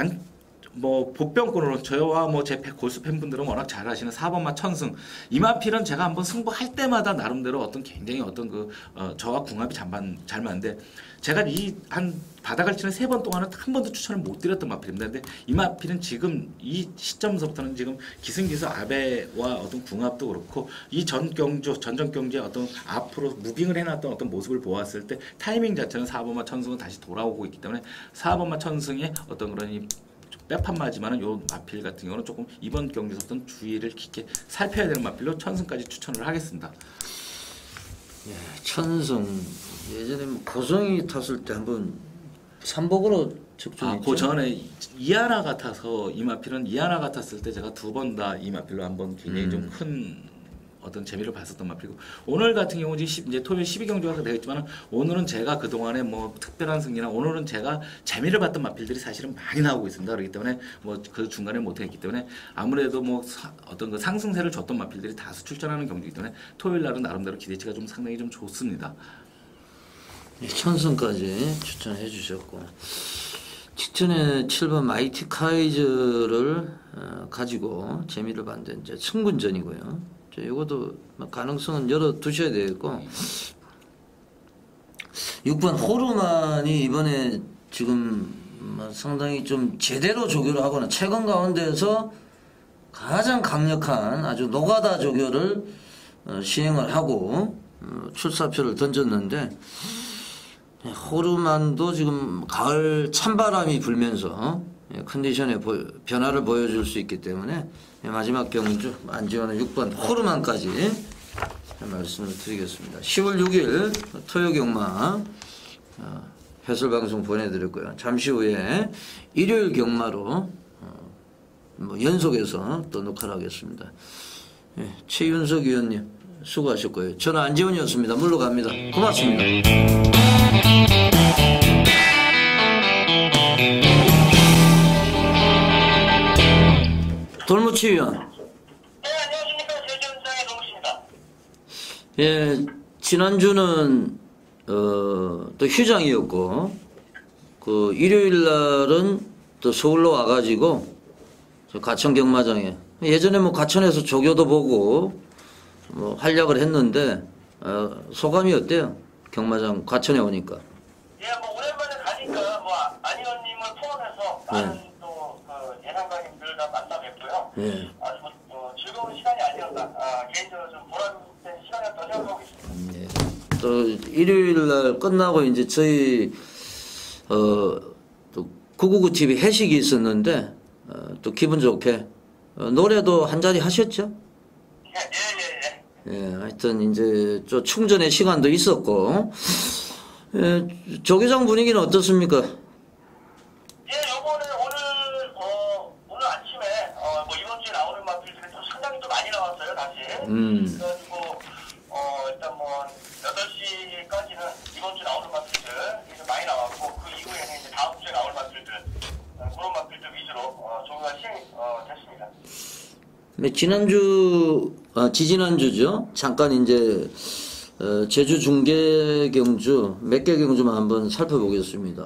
뭐 복병권으로 저와 뭐 제 골수 팬분들은 워낙 잘 아시는 4번마 천승 이 마필은 제가 한번 승부할 때마다 나름대로 어떤 굉장히 어떤 저와 궁합이 잘 맞는데 제가 이 한 바닥을 치는 3번 동안은 한 번도 추천을 못 드렸던 마필입니다. 근데 이 마필은 지금 이 시점서부터는 지금 기승기수 아베와 어떤 궁합도 그렇고 이 전전 경주의 어떤 앞으로 무빙을 해놨던 어떤 모습을 보았을 때 타이밍 자체는 4번마 천승은 다시 돌아오고 있기 때문에 4번마 천승의 어떤 그런 이 빼판마지만은 요 마필 같은 경우는 조금 이번 경기에서부터는 주의를 깊게 살펴야 되는 마필로 천승까지 추천을 하겠습니다. 예, 천승 예전에 뭐 고성이 탔을 때 한번 삼복으로 적중했죠. 그 전에 이하나 같아서 이 마필은 이하나 같았을 때 제가 2번 다 이 마필로 한번 굉장히 좀 큰 어떤 재미를 봤었던 마필이고 오늘 같은 경우 이제 토요일 12경주가 되겠지만 오늘은 제가 그 동안에 뭐 특별한 승리나 오늘은 제가 재미를 봤던 마필들이 사실은 많이 나오고 있습니다. 그렇기 때문에 뭐 그 중간에 못했기 때문에 아무래도 뭐 어떤 그 상승세를 줬던 마필들이 다수 출전하는 경기이기 때문에 토요일 날은 나름대로 기대치가 좀 상당히 좀 좋습니다. 예, 천승까지 추천해 주셨고 직전에 7번 마이티 카이저를 가지고 재미를 봤는데 이제 승군전이고요. 이것도 가능성은 열어 두셔야 되겠고 6번 호르만이 이번에 지금 상당히 좀 제대로 조교를 하거나 최근 가운데에서 가장 강력한 아주 노가다 조교를 시행을 하고 출사표를 던졌는데 호르만도 지금 가을 찬바람이 불면서 컨디션에 변화를 보여줄 수 있기 때문에 마지막 경주 안지원의 6번 호르만까지 말씀을 드리겠습니다. 10월 6일 토요 경마 해설방송 보내드렸고요. 잠시 후에 일요일 경마로 뭐 연속해서 또 녹화를 하겠습니다. 최윤석 위원님 수고하셨고요. 저는 안지원이었습니다. 물러갑니다. 고맙습니다. 돌무치 위원. 네, 안녕하십니까. 제주현장의 동수입니다. 예, 지난주는 또 휴장이었고 그 일요일 날은 또 서울로 와가지고 저 가천 경마장에 예전에 뭐 가천에서 조교도 보고 뭐 활약을 했는데 소감이 어때요? 경마장 가천에 오니까. 예, 뭐 오랜만에 가니까 뭐 안 의원님을 포함해서 많은 또그 예상가님들 다 만나 뵙고요. 예. 아주 즐거운 시간이 아니었나. 개인적으로 좀 보람된 시간이었다고 생각하고 있습니다. 예. 또 일요일 날 끝나고 이제 저희 또 999 TV 회식이 있었는데 또 기분 좋게 노래도 한 자리 하셨죠? 예, 하여튼 이제 좀 충전의 시간도 있었고 조계장 분위기는 어떻습니까? 예, 요번에 오늘 아침에 뭐 이번 주에 나오는 마필들이 또 상당히 또 많이 나왔어요, 다시. 그래가지고 일단 뭐 8시까지는 이번 주 나오는 마필들 이제 많이 나왔고 그 이후에는 이제 다음 주에 나올 마필들 그런 마필들 위주로 조교가 됐습니다. 네, 지지난주죠. 잠깐 이제 제주 중계 경주 몇 개 경주만 한번 살펴보겠습니다.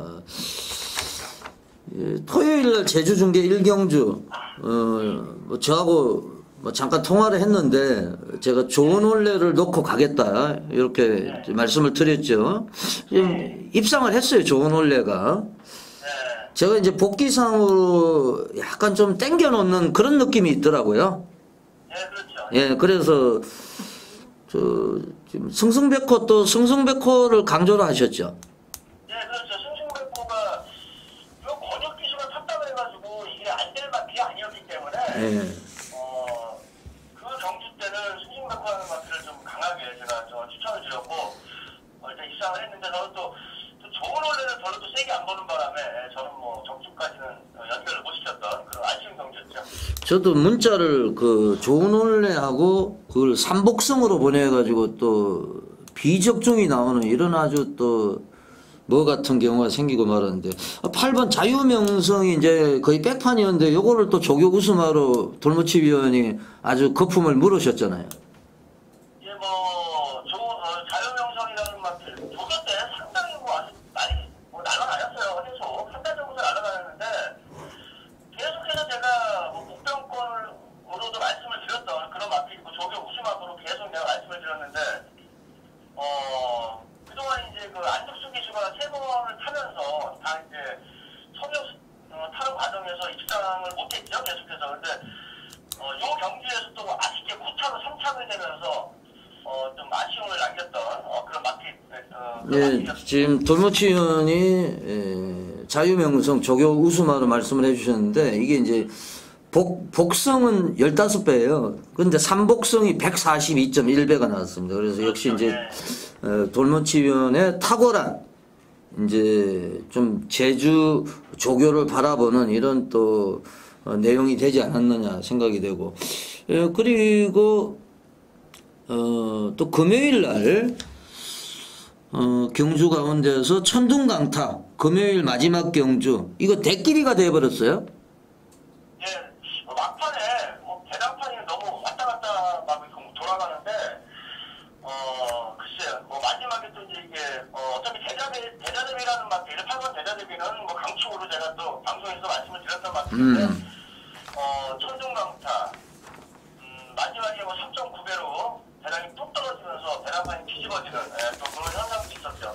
예, 토요일날 제주 중계 1경주 뭐 저하고 뭐 잠깐 통화를 했는데 제가 좋은 원래를 놓고 가겠다 이렇게 말씀을 드렸죠. 지금 입상을 했어요. 좋은 원래가. 제가 이제 복귀상으로 약간 좀 땡겨 놓는 그런 느낌이 있더라고요. 예, 그렇죠. 예, 그래서 지금 승승백호 또 승승백호를 강조를 하셨죠. 예, 그렇죠. 승승백호가 요 권역 기수가 탔다고 해가지고 이게 안 될 마필이 아니었기 때문에 예. 그 경주 때는 승승백호하는 마필을 좀 강하게 제가 추천을 드렸고 일단 입상을 했는데 저는 또 좋은 원래는 별로 또 세게 안 보는 바람에 저는 뭐 적중까지는 연결을 못 시켰던 그런 아쉬운 경기였죠. 저도 문자를 그 좋은 원래하고 그걸 삼복성으로 보내가지고 또 비적중이 나오는 이런 아주 또 뭐 같은 경우가 생기고 말았는데 8번 자유명성이 이제 거의 백판이었는데 요거를 또 조교 우승하러 돌무치 위원이 아주 거품을 물으셨잖아요. 예, 뭐 자유명성이라는 마필 조교 때 상당히 뭐 아주 날아다녔어요. 계속 한 달 정도 날아다녔는데 계속해서 제가 뭐 목병권으로도 말씀을 드렸던 그런 마필이고 조교 우승하고로 계속 내가 말씀을 드렸는데 그동안 이제 그 안덕수 기수가 3번을 타면서 다 이제 성역 타는 과정에서 입상을 못했죠. 계속해서. 근데 요 경기에서 또 아쉽게 9차로 3차를 되면서 좀 아쉬움을 남겼던 그런 마필. 예, 지금 돌무치 위원이 자유명성 조교 우수마로 말씀을 해주셨는데 이게 이제 복성은 15배예요. 근데 삼복성이 142.1배가 나왔습니다. 그래서 역시 이제 돌무치 위원의 탁월한 이제 좀 제주 조교를 바라보는 이런 또 내용이 되지 않았느냐 생각이 되고 그리고 또 금요일 날 경주 가운데서 천둥강타 금요일 마지막 경주 이거 대끼리가 돼버렸어요. 예, 막판에 대장판이 너무 왔다 갔다 막 돌아가는데 글쎄요, 마지막에 또 이제 이게 어차피 대자대비라는 마필 8번 대자대비는 뭐 강축으로 제가 또 방송에서 말씀을 드렸던 마필인데 천둥강타 마지막에 3.9배로 대장이 뚝 떨어지면서 대장판이 뒤집어지는 또 그런 현상도 있었죠.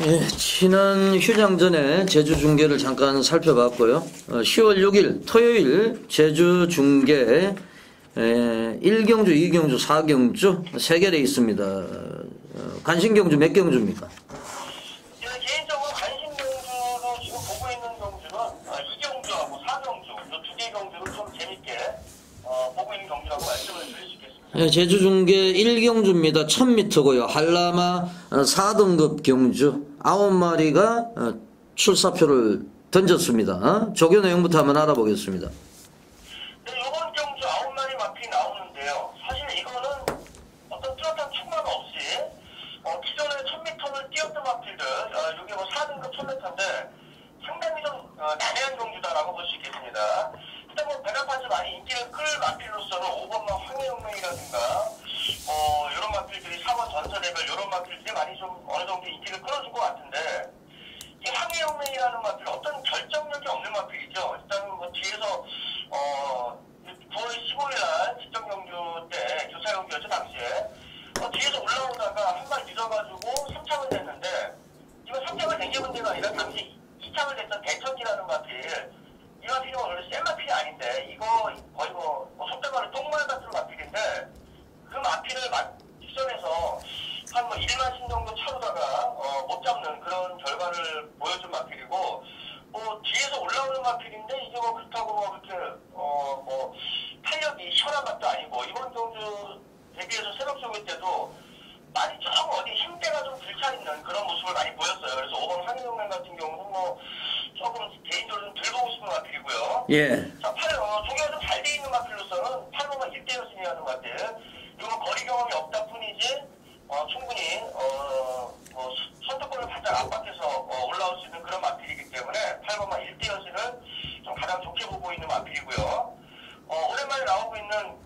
예, 지난 휴장 전에 제주 중계를 잠깐 살펴봤고요. 10월 6일 토요일 제주 중계 1경주, 2경주, 4경주 3개에 있습니다. 간신경주 몇 경주입니까? 개인적으로 간신경주로 지금 보고 있는 경주는 2경주하고 4경주 이 2개 경주를 좀 재밌게 보고 있는 경주라고 말씀을 드릴 수 있겠습니다. 예, 제주 중계 1경주입니다. 1000m고요. 한라마 4등급 경주 9마리가 출사표를 던졌습니다. 조교 내용부터 한번 알아보겠습니다. 네, 이번 경주 9마리 마필이 나오는데요. 사실 이거는 어떤 뚜렷한 충만 없이 기존에 1000m를 뛰었던 마필들 이게 뭐 4등급 1000m인데 상당히 좀 난해한 경주다라고 볼 수 있겠습니다. 일단 뭐 배갑하지 많이 인기를 끌 마필로서는 5번만 황해영맹이라든가 이런 마필들이 4번 전설레벨 이런 마필들이 많이 좀 어느 정도 인기를 끌어준 것 같은데 이 황해영맹이라는 마필 어떤 결정력이 없는 마필이죠. 일단 뭐 뒤에서 9월 15일날 직전경주 때 교차경주였죠 당시에 뒤에서 올라오다가 한 발 늦어가지고 3착을 냈는데 이건 3착을 낸 게 문제가 아니라 당시 2착을 냈던 대천기라는 마필 이 마필이 원래 센 마필이 아닌데 이거 거의 속된 말로 똥말 같은 마필인데 그 마필을 뒷선에서 한 1만신 정도 차로다가 못 잡는 그런 결과를 보여준 마필이고 마필인데 이게 뭐 그렇다고 뭐 그렇게 뭐 탄력이 시원한 맛도 아니고 이번 경주 대비해서 새벽 조기 때도 많이 조금 어디 힘대가 좀 들쳐있는 그런 모습을 많이 보였어요. 그래서 5번 상인동맹 같은 경우는 뭐 조금 개인적으로 좀 들보고 싶은 마필이고요. 예. 자, 조기가 좀 잘 돼 있는 마필로서는 8번만 1대1 승리하는 마필. 이건 거리 경험이 없다 뿐이지 충분히 선두권을 바짝 압박해서 올라올 수 있는 그런 마필이기 때문에 8번만 1대1을 좀 가장 좋게 보고 있는 마필이고요. 오랜만에 나오고 있는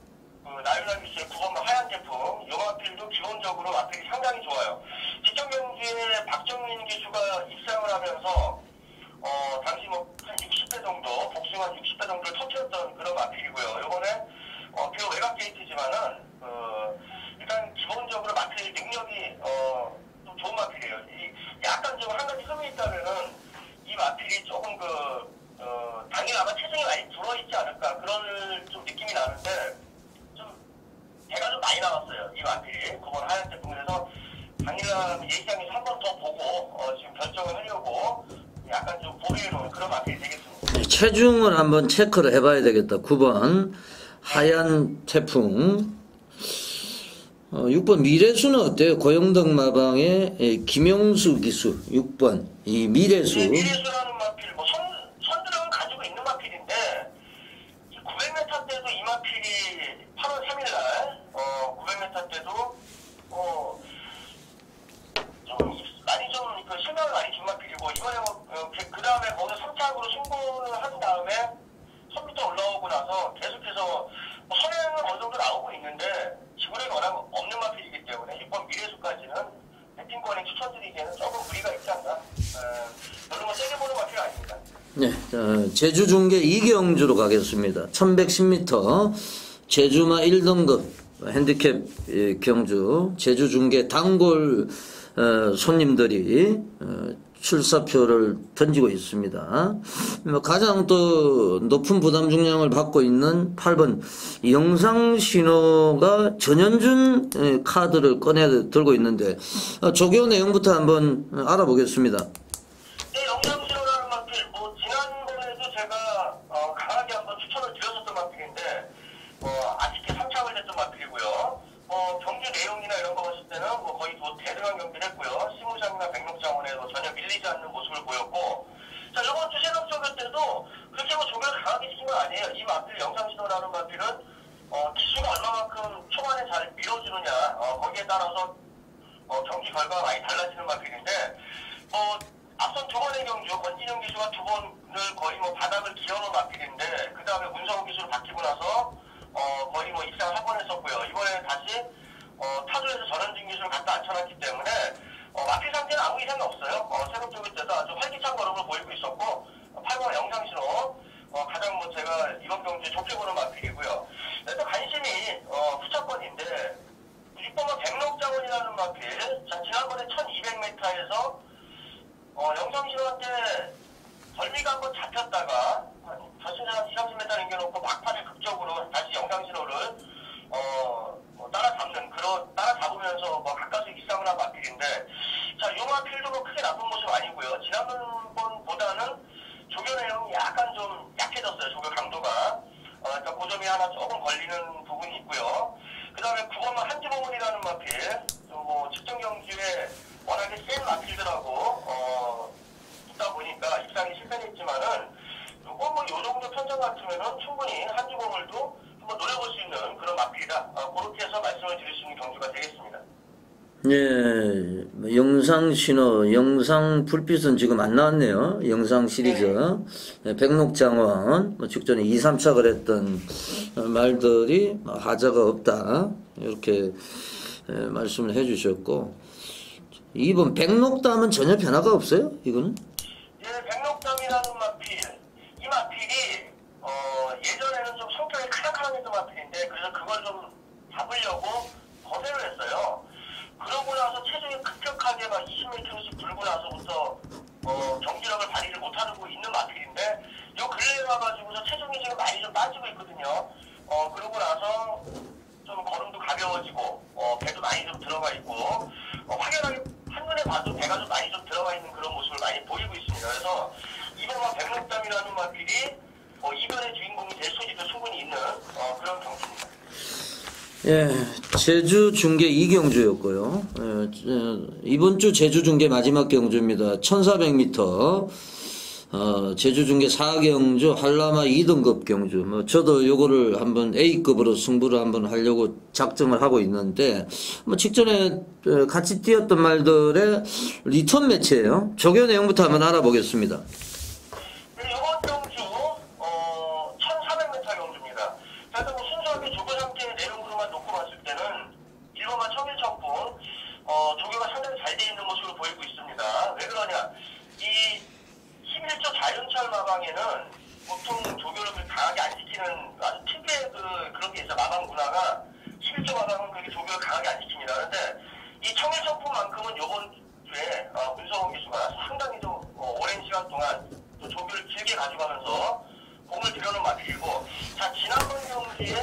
나윤라미스의 9번만 하얀 제품, 이 마필도 기본적으로 마필이 상당히 좋아요. 직전 경주에 박정민 기수가 입상을 하면서 당시 뭐 한 60배 정도, 복숭 한 60배 정도를 터뜨렸던 그런 마필이고요. 이번에 비록 외곽 게이트지만은 일단 기본적으로 마필 능력이 좀 좋은 마필이에요. 약간 좀 한 가지 흠이 있다면은 이 마필이 조금 당일 아마 체중이 많이 불어있지 않을까 그런 좀 느낌이 나는데 좀 배가 좀 많이 나왔어요. 이 마필이 9번 하얀 제품에서 당일날 예시장에서 한 번 더 보고 지금 결정을 하려고 약간 좀 보류해놓은 그런 마필이 되겠습니다. 네, 체중을 한번 체크를 해봐야 되겠다. 9번 하얀 태풍. 6번 미래수는 어때요? 고영덕 마방의 김용수 기수 6번 이 미래수. 미래수라는 마필 뭐 선두력은 가지고 있는 마필인데 900m 때도 이 마필이 8월 3일날 900m 때도 좀 많이 좀 실망을 많이 준 마필이고 이번에 그 다음에 거기서 3차적으로 승부를 한 다음에 1000m 올라오고 나서 계속해서 선행은 어느 정도 나오고 있는데 지구력이 워낙 없는 마필이기 때문에 6번 미래수까지는 배팅권에 추천드리기에는 조금 무리가 있지 않나. 별로 뭐 세게 보는 마필은 아닙니다. 네, 제주 중계 이경주로 가겠습니다. 1110m 제주마 1등급 핸디캡 경주 제주 중계 단골 손님들이 출사표를 던지고 있습니다. 가장 또 높은 부담 중량을 받고 있는 8번 영상신호가 전현준 카드를 들고 있는데 조교 내용부터 한번 알아보겠습니다. 네, 영상신호라는 마필 지난번에도 제가 강하게 한번 추천을 드렸었던 마필인데 아쉽게 3차를 했던 마필이고요. 경주 내용이나 이런 거 봤을 때는 거의 대등한 경기를 했고요. 시무장이나 백록장원에도 전혀 밀리지 않는 모습을 보였고, 자, 이번 주 새벽 조교 때도 그렇게 조교를 강하게 시킨 건 아니에요. 이 마필, 영상신호라는 마필은 기수가 얼마만큼 초반에 잘 밀어주느냐, 거기에 따라서 경기 결과가 많이 달라지는 마필인데, 앞선 두 번의 경주, 권진영 기수가 두 번을 거의 바닥을 기어놓은 마필인데, 그 다음에 문성우 기수로 바뀌고 나서 거의 입상을 한 번 했었고요. 이번에 다시 타조에서 전원진 기술을 갖다 앉혀놨기 때문에 마필 상태는 아무 이상이 없어요. 새벽 조교 때도 아주 활기찬 걸음을 보이고 있었고 8번 영상신호 가장 제가 이번 경주에 좋게 보는 마필이고요. 또 관심이 후차권인데 6번은 백록장원이라는 마필. 자, 지난번에 1200m에서 영상신호한테 벌미가 한번 잡혔다가 결승전 한 2-30m 남겨놓고 막판에 극적으로 다시 영상신호를 따라잡으면서 가까이서 입상을 한 마필인데, 자, 이 마필도 크게 나쁜 모습 아니고요. 지난번보다는 조교 내용이 약간 좀 약해졌어요. 조교 강도가. 그러니까 그 점이 하나 조금 걸리는 부분이 있고요. 그 다음에 9번만 한지봉문이라는 마필. 측정 경기에 워낙에 센 마필들하고 있다 보니까 입상이 실패했지만은 요 정도 편전 같으면은 충분히 한지봉을도 한번 노려볼 수 있는 그런 마필이다. 그렇게 해서 말씀을 드릴 수 있는 경주가 되겠습니다. 예, 영상 신호, 영상 불빛은 지금 안 나왔네요. 영상 시리즈. 네, 백록장원, 직전에 2, 3착을 했던 말들이 하자가 없다. 이렇게 말씀을 해주셨고. 2번 백록담은 전혀 변화가 없어요? 이거는? 예, 백록담이라는 마필. 이 마필이 예전에는 좀 성격이 카락카락했던 마필인데 그래서 그걸 좀 잡으려고 거세를 했어요. 그러고 나서 체중이 급격하게 20m씩 불고 나서부터 경기력을 발휘를 못하고 있는 마필인데 요 근래에 와가지고서 체중이 지금 많이 좀 빠지고 있거든요. 그러고 나서 좀 걸음도 가벼워지고 배도 많이 좀 들어가 있고 확연하게 한눈에 봐도 배가 좀 많이 좀 들어가 있는 그런 모습을 많이 보이고 있습니다. 그래서 이번만 백록담이라는 마필이 마필이 이변의 주인공이 될 소지도 충분히 있는 그런 경기입니다. 예, 제주 중계 2경주였고요. 이번 주 제주 중계 마지막 경주입니다. 1400m. 제주 중계 4경주 한라마 2등급 경주. 뭐 저도 요거를 한번 A급으로 승부를 한번 하려고 작정을 하고 있는데 뭐 직전에 같이 뛰었던 말들의 리턴 매치예요. 조교 내용부터 한번 알아보겠습니다. 이번 경주 1400m 경주입니다. 그래서 뭐 순수하게 조교 상태의 내용으로만 놓고 봤을 때는 1번만 청일청풍 조교가 상당히 잘 돼 있는 모습을 보이고 있습니다. 왜 그러냐? 이 11조 자연철 마방에는 보통 조교를 강하게 안 시키는 아주 특유의 그런 게 있어요. 마방 문화가 11조 마방은 그렇게 조교를 강하게 안 시킵니다. 그런데 이 청일청풍만큼은 요번 주에 문성훈 기수가 상당히 좀 오랜 시간 동안 또 조교를 길게 가져가면서 공을 들여놓은 마필이고, 자 지난번 경기에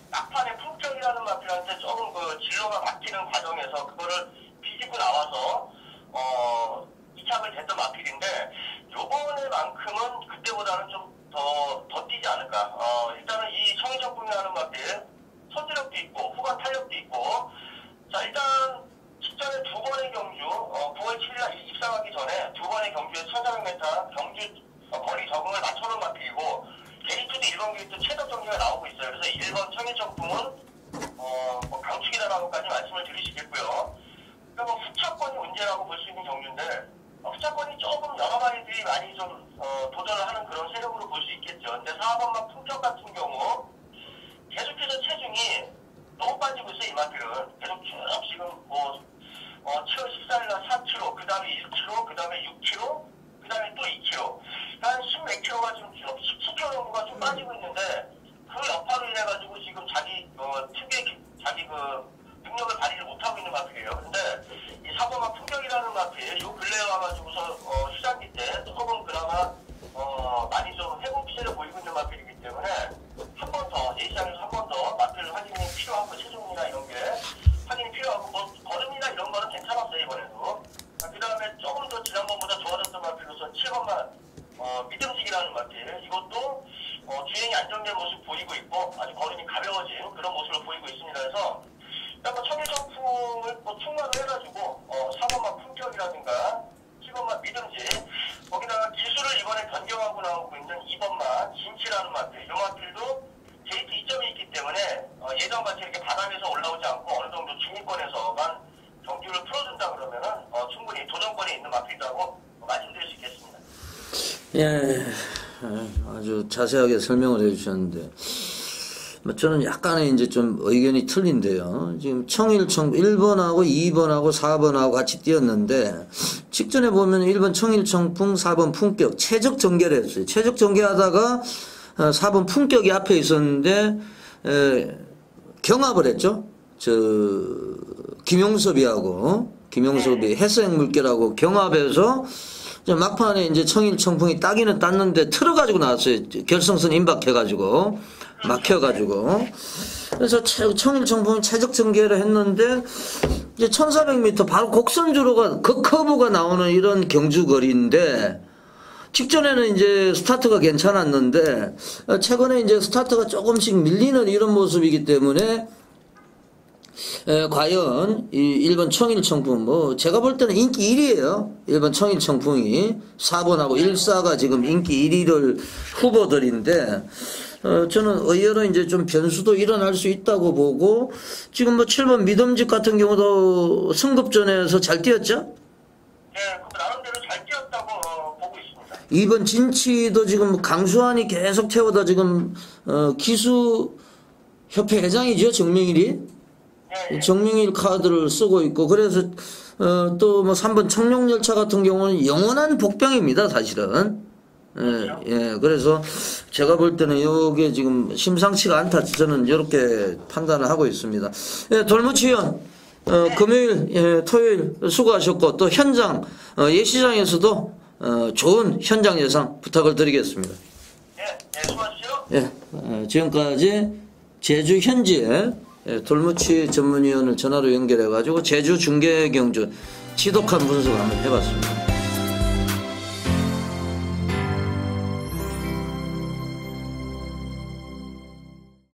막판에 품격이라는 마필한테 조금 진로가 바뀌는 과정에서 그거를 비집고 나와서 이착을 됐던 마필인데 요번에만큼은 그때보다는 좀 더 뛰지 않을까. 일단은 이 청일청풍이라는 마필 선제력도 있고 후반 탄력도 있고, 자 일단 직전에 두 번의 경주 9월 7일 입상하기 전에 두 번의 경주에 1400m 경주 거리 적응을 맞춰놓은 마필이고, 게이트도 1번 게이트 최적 경기가 나오고 있어요. 그래서 1번 청일청풍은 강축이다라고까지 말씀을 드리시겠고요. 그러니까 뭐 후차권이 문제라고 볼 수 있는 경주인데, 후차권이 조금 여러 마리들이 많이 좀 도전을 하는 그런 세력으로 볼 수 있겠죠. 근데 4번만 품격 같은 경우 계속해서 체중이 너무 빠지고 있어요. 이 마필은 계속 쭉 지금 7월 14일날 4kg, 그 다음에 1kg, 그 다음에 6kg, 그 다음에 또 2kg, 한 10몇 킬로가 지금 쭉 17kg 정도가 좀 빠지고 있는데, 그 여파로 인해 가지고 지금 자기 특유의 자기 능력을 발휘를 못하고 있는 마필이에요. 근데 이 4번만 품격이라는 마필, 요 근래에 와가지고서 시작기 때 조금 그나마 많이 좀 회복 기세를 보이고 있는 마필이기 때문에 한 번 더 예시장에서 한 번 더 마필 확인이 필요하고, 체중이나 이런 게 확인이 필요하고, 뭐 걸음이나 이런 거는 괜찮았어요 이번에도. 그 다음에 조금 더 지난번보다 좋아졌던 마필로서 7번만 믿음직이라는 마필, 이것도 주행이 안정된 모습 보이고 있고 아주 걸음이 가벼워진 그런 모습을 보이고 있습니다. 그래서 약간 청일청풍을 충만을 해가지고 4번만 품격이라든가 7번만 믿음직, 거기다가 기술을 이번에 변경하고 나오고 있는 2번만 진치라는 마필, 이 마필도 게이트 2점이 있기 때문에 예전같이 이렇게 바닥에서 올라오지 않고 어느 정도 중위권에서만 경주를 풀어준다 그러면은 충분히 도전권에 있는 마필이라고 말씀드릴 수 있겠습니다. 예, 아주 자세하게 설명을 해주셨는데, 저는 약간의 이제 좀 의견이 틀린데요. 지금 청일청 1번하고 2번하고 4번하고 같이 뛰었는데, 직전에 보면 1번 청일청풍, 4번 품격, 최적 전개를 했어요. 최적 전개하다가 4번 품격이 앞에 있었는데, 경합을 했죠. 김용섭이 해서행물결하고 경합해서 막판에 이제 청일청풍이 따기는 땄는데 틀어가지고 나왔어요. 결승선 임박해가지고 막혀가지고. 그래서 청일청풍이 최적 전개를 했는데, 이제 1400m 바로 곡선주로가 그 커브가 나오는 이런 경주거리인데, 직전에는 이제 스타트가 괜찮았는데 최근에 이제 스타트가 조금씩 밀리는 이런 모습이기 때문에 과연 이 1번 청일청풍, 제가 볼 때는 인기 1위에요. 1번 청일청풍이 4번하고 1사가 지금 인기 1위를 후보들인데, 저는 의외로 이제 좀 변수도 일어날 수 있다고 보고, 지금 7번 믿음직 같은 경우도 승급전에서 잘 뛰었죠? 네, 나름대로 잘 뛰었다고 보고 있습니다. 2번 진치도 지금 강수환이 계속 태우다 지금 기수협회 회장이죠, 정명일이. 네. 정명일 카드를 쓰고 있고, 그래서 또 3번 청룡열차 같은 경우는 영원한 복병입니다, 사실은. 그래서 제가 볼 때는 이게 지금 심상치가 않다, 저는 이렇게 판단을 하고 있습니다. 돌무치위원, 금요일, 토요일 수고하셨고, 또 현장, 예시장에서도 좋은 현장 예상 부탁을 드리겠습니다. 수고하십시오. 지금까지 제주 현지에 돌무치 전문위원을 전화로 연결해가지고 제주 중계경주 지독한 분석을 한번 해봤습니다.